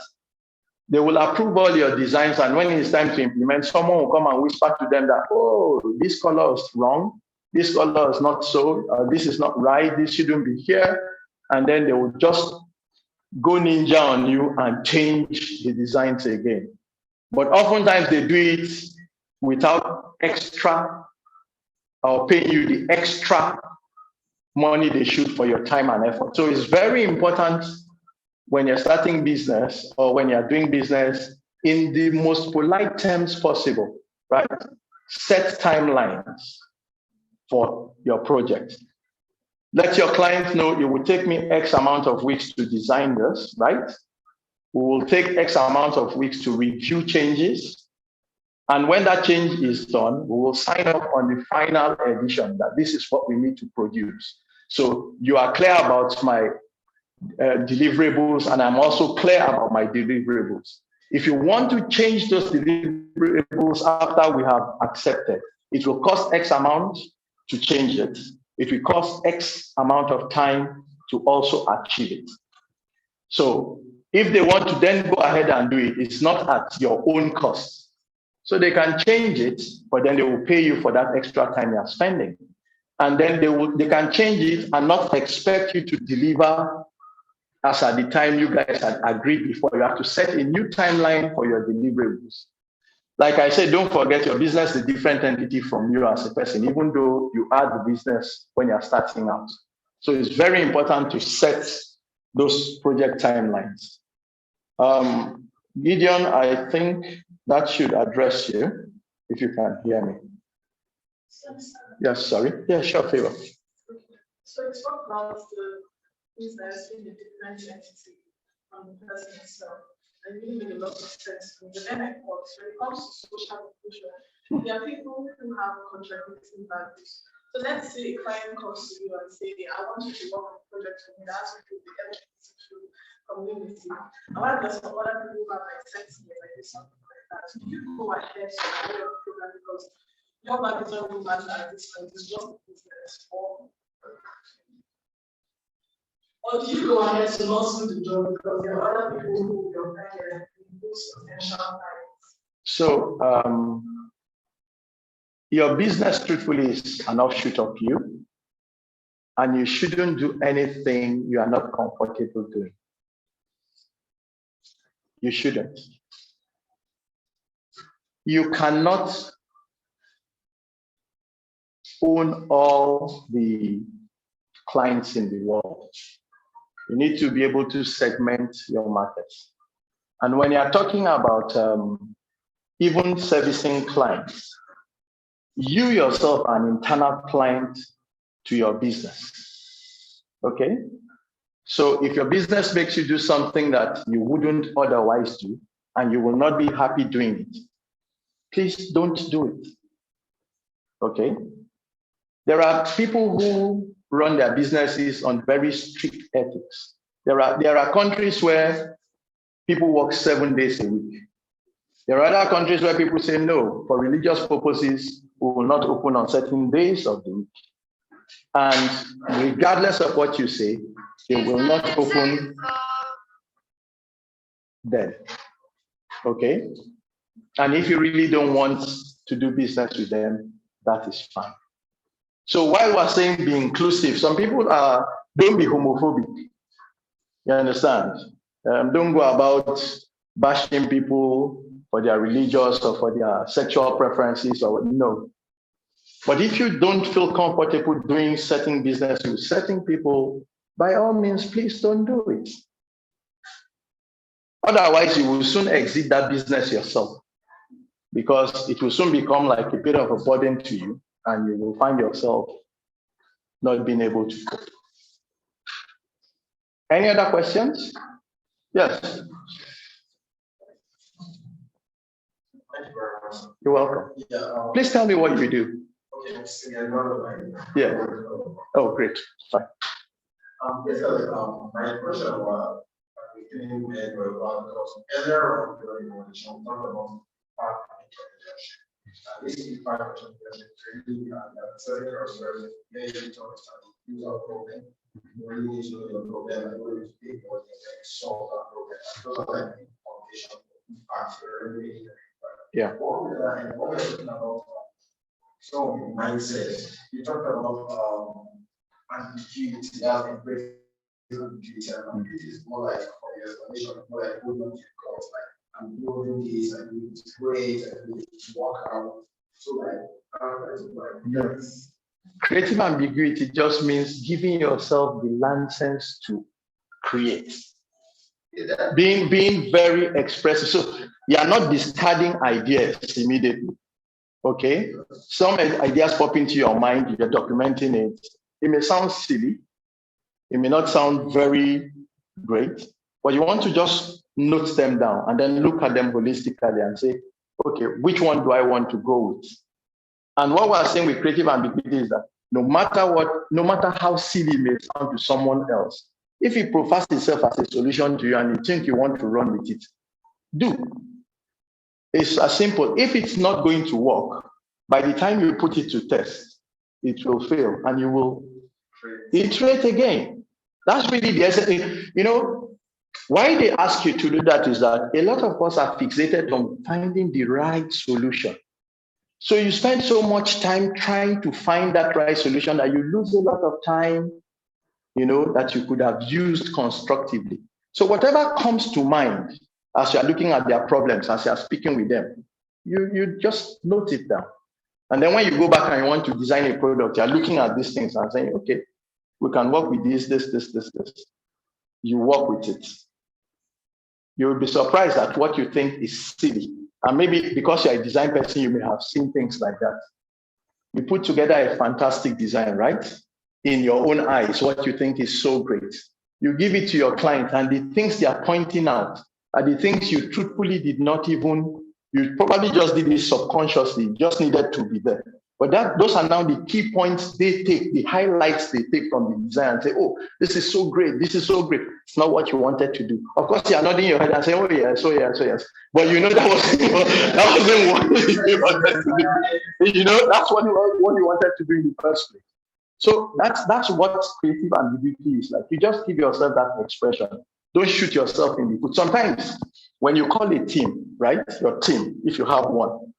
A: they will approve all your designs, and when it's time to implement, someone will come and whisper to them that, oh, this color is wrong, this color is not so, this is not right, this shouldn't be here. And then they will just go ninja on you and change the designs again. But oftentimes they do it without extra or paying you the extra money they should for your time and effort. So it's very important when you're starting business or when you're doing business in the most polite terms possible, right? Set timelines for your project. Let your client know it will take me X amount of weeks to design this, right? We will take X amount of weeks to review changes. And when that change is done, we will sign up on the final edition that this is what we need to produce. So you are clear about my deliverables, and I'm also clear about my deliverables. If you want to change those deliverables after we have accepted, it will cost X amount to change it. It will cost X amount of time to also achieve it. So if they want to then go ahead and do it, it's not at your own cost. So they can change it, but then they will pay you for that extra time you're spending. And then they can change it and not expect you to deliver as at the time you guys had agreed before. You have to set a new timeline for your deliverables. Like I said, don't forget your business is a different entity from you as a person, even though you are the business when you're starting out. So it's very important to set those project timelines. Gideon, I think that should address you, if you can hear me. Yes, sorry. Yeah, sure, Favor.
J: So it's not about the business in a different entity from the person itself. And really make a lot of sense from the end I thought. When it comes to social inclusion, there are people who have contradicting values. So let's say a client comes to you and say, I want you to work on a project for me, that's what the LGBTQ community. And what does some other people have like sentiment like this, something like that? So you go ahead to the program because your values don't really matter at this point, it's just business or do you go ahead to not do the job because there are other people who will hire those potential clients?
A: So your business truthfully is an offshoot of you, and you shouldn't do anything you are not comfortable doing. You shouldn't. You cannot own all the clients in the world. You need to be able to segment your markets. And when you're talking about even servicing clients, you yourself are an internal client to your business. Okay? So if your business makes you do something that you wouldn't otherwise do, and you will not be happy doing it, please don't do it. Okay? There are people who run their businesses on very strict ethics. There are countries where people work 7 days a week. There are other countries where people say, no, for religious purposes, we will not open on certain days of the week. And regardless of what you say, they will not open then. Okay? And if you really don't want to do business with them, that is fine. So while we're saying be inclusive, some people don't be homophobic. You understand? Don't go about bashing people for their religious or for their sexual preferences or no. But if you don't feel comfortable doing certain business with certain people, by all means, please don't do it. Otherwise, you will soon exit that business yourself, because it will soon become like a bit of a burden to you, and you will find yourself not being able to cope. Any other questions? Yes.
B: Thank you very much.
A: You're welcome.
B: Yeah,
A: Please tell me what you do.
B: okay,
A: Yeah. Oh, great. Fine.
B: Yes, my question was beginning with because earlier on during the show, talked about part entrepreneurship. This is part of entrepreneurship training and selling or serving maybe to understand user problem. You really need to know your problem and what you think what you can solve that problem. Those are like the foundation parts really.
A: Yeah.
B: What we're talking about so mindset. You talked about ambiguity, that's embracing ambiguity, and ambiguity is more like for the explanation, more like holding on to your cause, like I'm building this, I need to create, I need to work out. So yes.
A: Creative ambiguity just means giving yourself the license to create.
B: Yeah.
A: Being very expressive. So you are not discarding ideas immediately. Okay? Some ideas pop into your mind, you're documenting it. It may sound silly. It may not sound very great, but you want to just note them down and then look at them holistically and say, okay, which one do I want to go with? And what we're saying with creative ambiguity is that no matter how silly it may sound to someone else, if it profiles itself as a solution to you and you think you want to run with it, do. It's as simple. If it's not going to work, by the time you put it to test, it will fail and you will iterate again. That's really the essence. You know, why they ask you to do that is that a lot of us are fixated on finding the right solution. So you spend so much time trying to find that right solution that you lose a lot of time, you know, that you could have used constructively. So whatever comes to mind as you're looking at their problems, as you're speaking with them, you just note it down. And then when you go back and you want to design a product, you're looking at these things and saying, okay, we can work with this. You work with it. You'll be surprised at what you think is silly. And maybe because you're a design person, you may have seen things like that. You put together a fantastic design, right? In your own eyes, what you think is so great. You give it to your client, and the things they are pointing out are the things you truthfully did not even, you probably just did it subconsciously, just needed to be there. But those are now the key points they take, the highlights they take from the design and say, oh, this is so great, this is so great. It's not what you wanted to do. Of course, you're nodding your head and saying, oh, yes, oh, yes, oh, yes. But you know that wasn't what you wanted to do. You know, that's what you wanted to do in the first place. So that's what creative ambiguity is like. You just give yourself that expression. Don't shoot yourself in the foot. Sometimes when you call a team, right, your team, if you have one,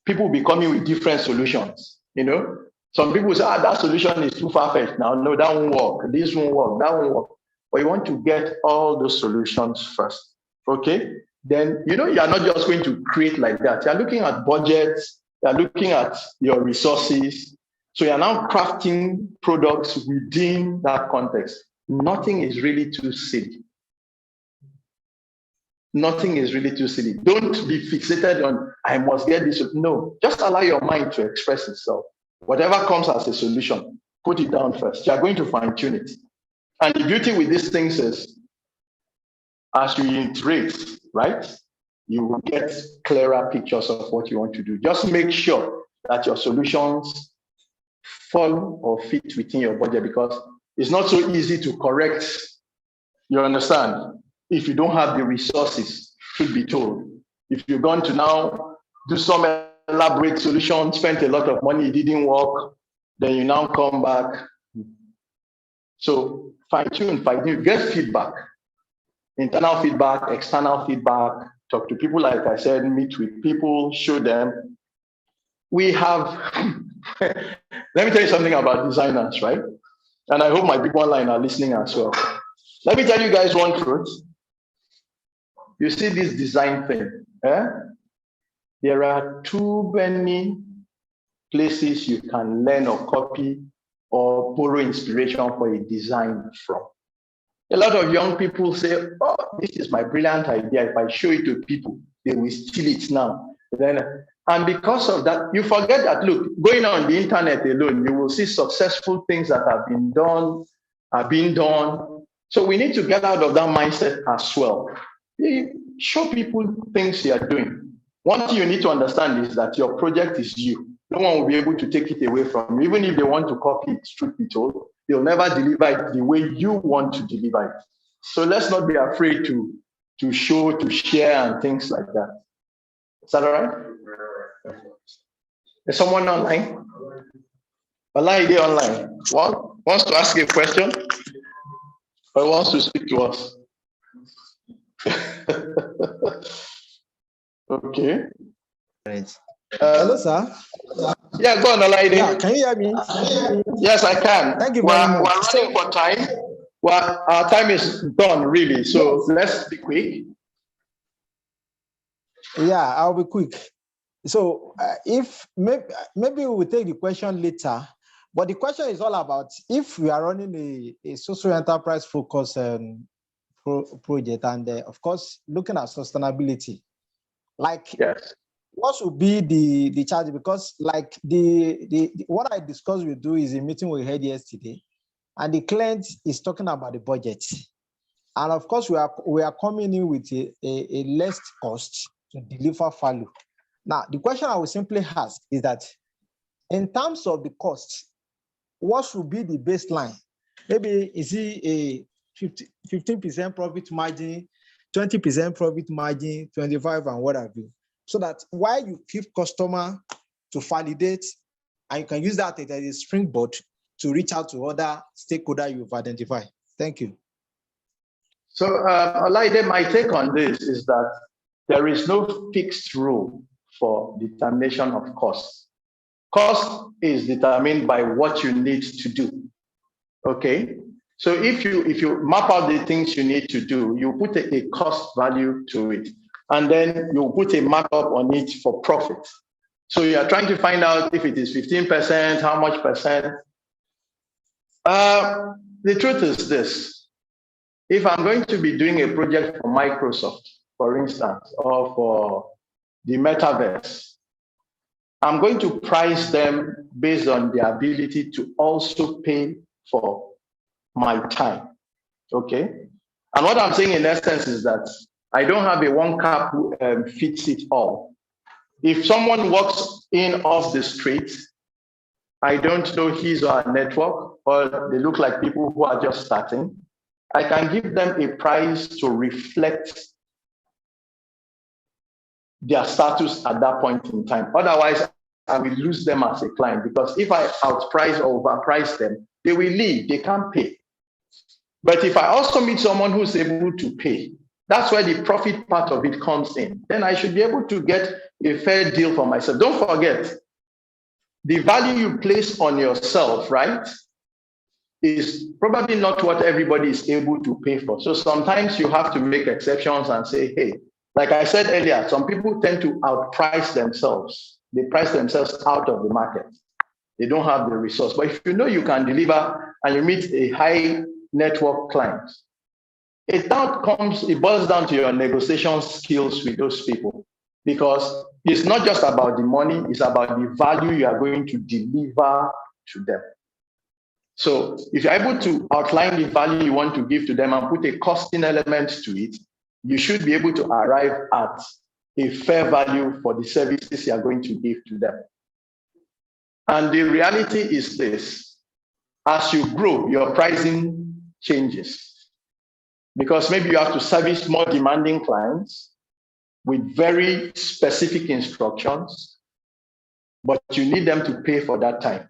A: people will be coming with different solutions. You know, some people say, that solution is too far-fetched now. No, that won't work. This won't work. That won't work. But you want to get all those solutions first. Okay? Then, you know, you're not just going to create like that. You're looking at budgets. You're looking at your resources. So you're now crafting products within that context. Nothing is really too silly. Nothing is really too silly. Don't be fixated on, I must get this. No, just allow your mind to express itself. Whatever comes as a solution, put it down first. You're going to fine tune it. And the beauty with these things is, as you iterate, right, you will get clearer pictures of what you want to do. Just make sure that your solutions fall or fit within your budget, because it's not so easy to correct. You understand? If you don't have the resources, should be told. If you're going to now do some elaborate solution, spent a lot of money, it didn't work, then you now come back. So fine-tune, get feedback, internal feedback, external feedback, talk to people, like I said, meet with people, show them. We have, let me tell you something about designers, right? And I hope my people online are listening as well. Let me tell you guys one truth. You see this design thing, eh? There are too many places you can learn or copy or borrow inspiration for a design from. A lot of young people say, oh, this is my brilliant idea. If I show it to people, they will steal it now. And because of that, you forget that, look, going on the internet alone, you will see successful things that have been done, are being done. So we need to get out of that mindset as well. Show people things you are doing. One thing you need to understand is that your project is you. No one will be able to take it away from you. Even if they want to copy it, truth be told, they'll never deliver it the way you want to deliver it. So let's not be afraid to show, to share, and things like that. Is that all right? Is someone online? Online, online. Wants to ask a question or wants to speak to us? Okay.
F: Right. Hello, sir.
A: Yeah, go on, Olaide.
F: Yeah, can you hear me?
A: Yes, I can.
F: Thank you very much.
A: We're running for time. Well, our time is done, really. So let's be quick.
F: Yeah, I'll be quick. So if maybe we'll take the question later, but the question is all about if we are running a social enterprise focus project and of course looking at sustainability, like
A: yes,
F: what should be the charge? Because like the what I discussed with you is a meeting we had yesterday, and the client is talking about the budget, and of course we are coming in with a less cost to deliver value. Now, the question I will simply ask is that in terms of the cost, what should be the baseline? Maybe is it a 15% profit margin, 20% profit margin, 25 and what have you? So that while you keep customer to validate, and you can use that as a springboard to reach out to other stakeholders you've identified. Thank you.
A: So, Olaide, my take on this is that there is no fixed rule for determination of cost. Cost is determined by what you need to do. Okay, so if you map out the things you need to do, you put a cost value to it, and then you put a markup on it for profit. So you are trying to find out if it is 15%, how much percent. The truth is this: if I'm going to be doing a project for Microsoft, for instance, or for the metaverse, I'm going to price them based on their ability to also pay for my time, okay? And what I'm saying in essence is that I don't have a one cap who fits it all. If someone walks in off the street, I don't know his or her network, or they look like people who are just starting, I can give them a price to reflect their status at that point in time. Otherwise, I will lose them as a client, because if I outprice or overprice them, they will leave, they can't pay. But if I also meet someone who's able to pay, that's where the profit part of it comes in. Then I should be able to get a fair deal for myself. Don't forget, the value you place on yourself, right, is probably not what everybody is able to pay for. So sometimes you have to make exceptions and say, hey, like I said earlier, some people tend to outprice themselves. They price themselves out of the market. They don't have the resource. But if you know you can deliver and you meet a high network client, it boils down to your negotiation skills with those people, because it's not just about the money, it's about the value you are going to deliver to them. So if you're able to outline the value you want to give to them and put a costing element to it, you should be able to arrive at a fair value for the services you are going to give to them. And the reality is this: as you grow, your pricing changes, because maybe you have to service more demanding clients with very specific instructions, but you need them to pay for that time.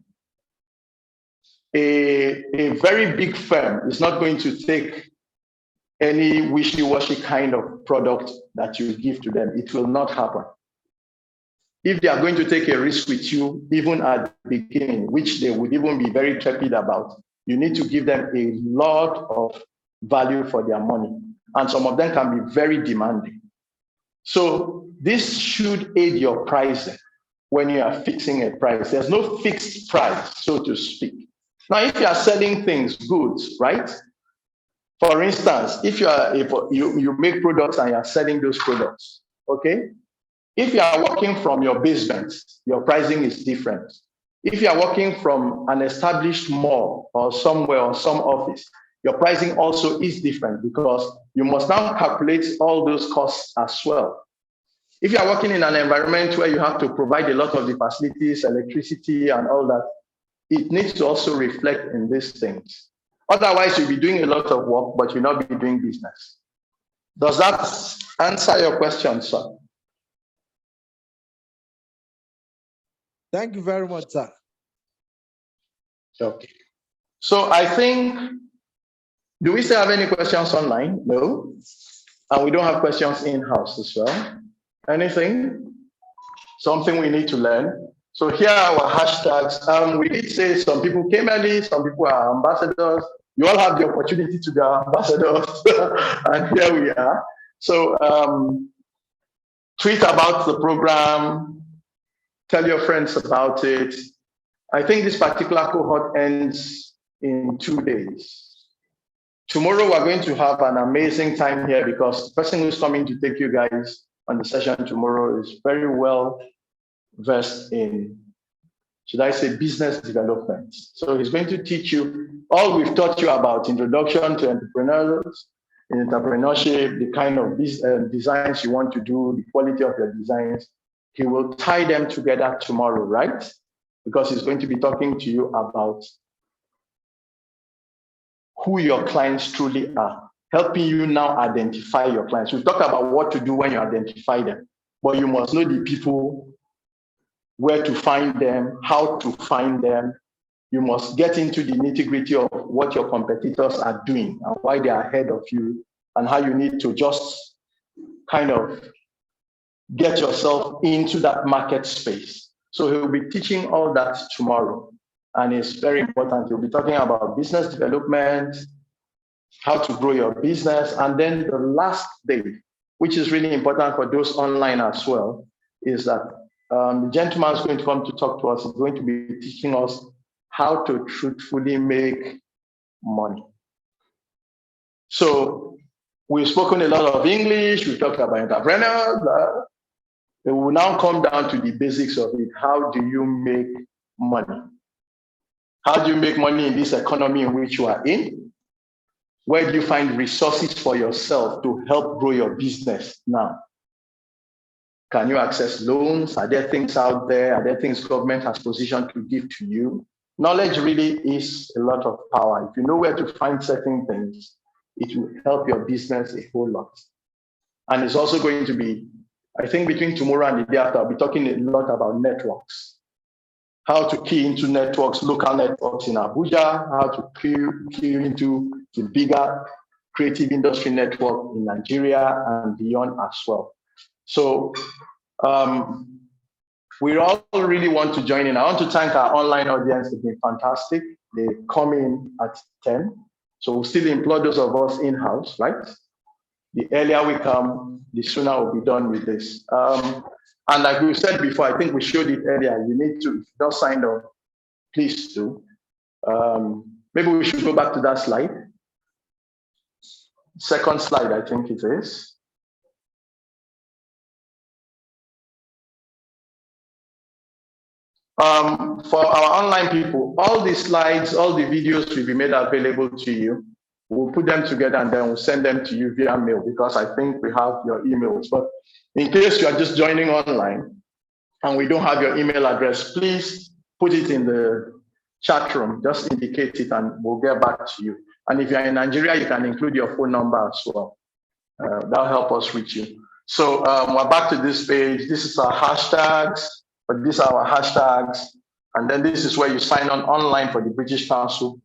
A: A very big firm is not going to take any wishy-washy kind of product that you give to them. It will not happen. If they are going to take a risk with you, even at the beginning, which they would even be very trepid about, you need to give them a lot of value for their money. And some of them can be very demanding. So this should aid your pricing. when you are fixing a price. There's no fixed price, so to speak. Now, if you are selling things, goods, right? For instance, if you make products and you are selling those products, okay? If you are working from your basement, your pricing is different. If you are working from an established mall or somewhere or some office, your pricing also is different because you must now calculate all those costs as well. If you are working in an environment where you have to provide a lot of the facilities, electricity, and all that, it needs to also reflect in these things. Otherwise, you'll be doing a lot of work, but you'll not be doing business. Does that answer your question, sir?
F: Thank you very much, sir.
A: Okay. So I think, do we still have any questions online? No. And we don't have questions in-house as well. Anything? Something we need to learn? So here are our hashtags. We did say some people came early, some people are ambassadors. You all have the opportunity to be our ambassadors. And here we are. So tweet about the program, tell your friends about it. I think this particular cohort ends in 2 days. Tomorrow, we're going to have an amazing time here because the person who's coming to take you guys on the session tomorrow is very well versed in, should I say, business development. So he's going to teach you all we've taught you about introduction to entrepreneurs, entrepreneurship, the kind of designs you want to do, the quality of your designs. He will tie them together tomorrow, right? Because he's going to be talking to you about who your clients truly are, helping you now identify your clients. We've talked about what to do when you identify them, but you must know the people, where to find them, how to find them. You must get into the nitty-gritty of what your competitors are doing and why they are ahead of you and how you need to just kind of get yourself into that market space. So he'll be teaching all that tomorrow. And it's very important. He'll be talking about business development, how to grow your business. And then the last day, which is really important for those online as well, is that the gentleman is going to come to talk to us. He's going to be teaching us how to truthfully make money. So we've spoken a lot of English. We talked about entrepreneurs. It will now come down to the basics of it. How do you make money? How do you make money in this economy in which you are in? Where do you find resources for yourself to help grow your business now? Can you access loans? Are there things out there? Are there things government has positioned to give to you? Knowledge really is a lot of power. If you know where to find certain things, it will help your business a whole lot. And it's also going to be, I think between tomorrow and the day after, I'll be talking a lot about networks. How to key into networks, local networks in Abuja, how to key into the bigger creative industry network in Nigeria and beyond as well. So we all really want to join in. I want to thank our online audience. They've been fantastic. They come in at 10. So we'll still employ those of us in-house, right? The earlier we come, the sooner we'll be done with this. And like we said before, I think we showed it earlier, you need to, if you don't sign up, please do. Maybe we should go back to that slide. Second slide, I think it is. For our online people, all the slides, all the videos will be made available to you. We'll put them together and then we'll send them to you via mail because I think we have your emails. But in case you are just joining online and we don't have your email address, please put it in the chat room. Just indicate it and we'll get back to you. And if you're in Nigeria, you can include your phone number as well. That'll help us reach you. So we're back to this page. This is our hashtags, but these are our hashtags. And then this is where you sign on online for the British Council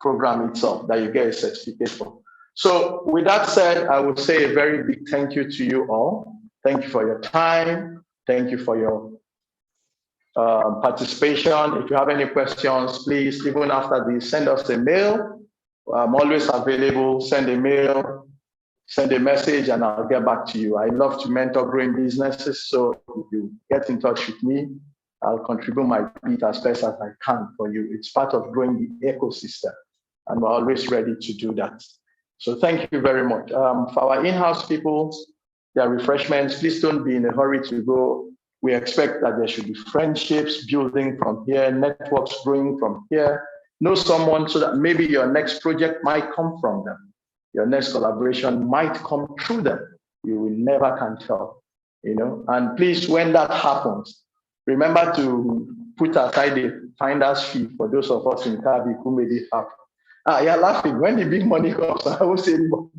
A: program itself that you get a certificate for. So with that said, I would say a very big thank you to you all. Thank you for your time. Thank you for your participation. If you have any questions, please, even after this, send us a mail. I'm always available. Send a mail, send a message, and I'll get back to you. I love to mentor growing businesses. So if you get in touch with me, I'll contribute my bit as best as I can for you. It's part of growing the ecosystem, and we're always ready to do that. So thank you very much. For our in-house people, their refreshments, please don't be in a hurry to go. We expect that there should be friendships building from here, networks growing from here. Know someone so that maybe your next project might come from them. Your next collaboration might come through them. You will never can tell, And please, when that happens, remember to put aside a finder's fee for those of us in Cavic who made it happen. You're laughing. When the big money comes, I won't say anymore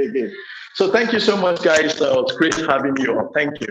A: again. So thank you so much, guys. It's great having you all. Thank you.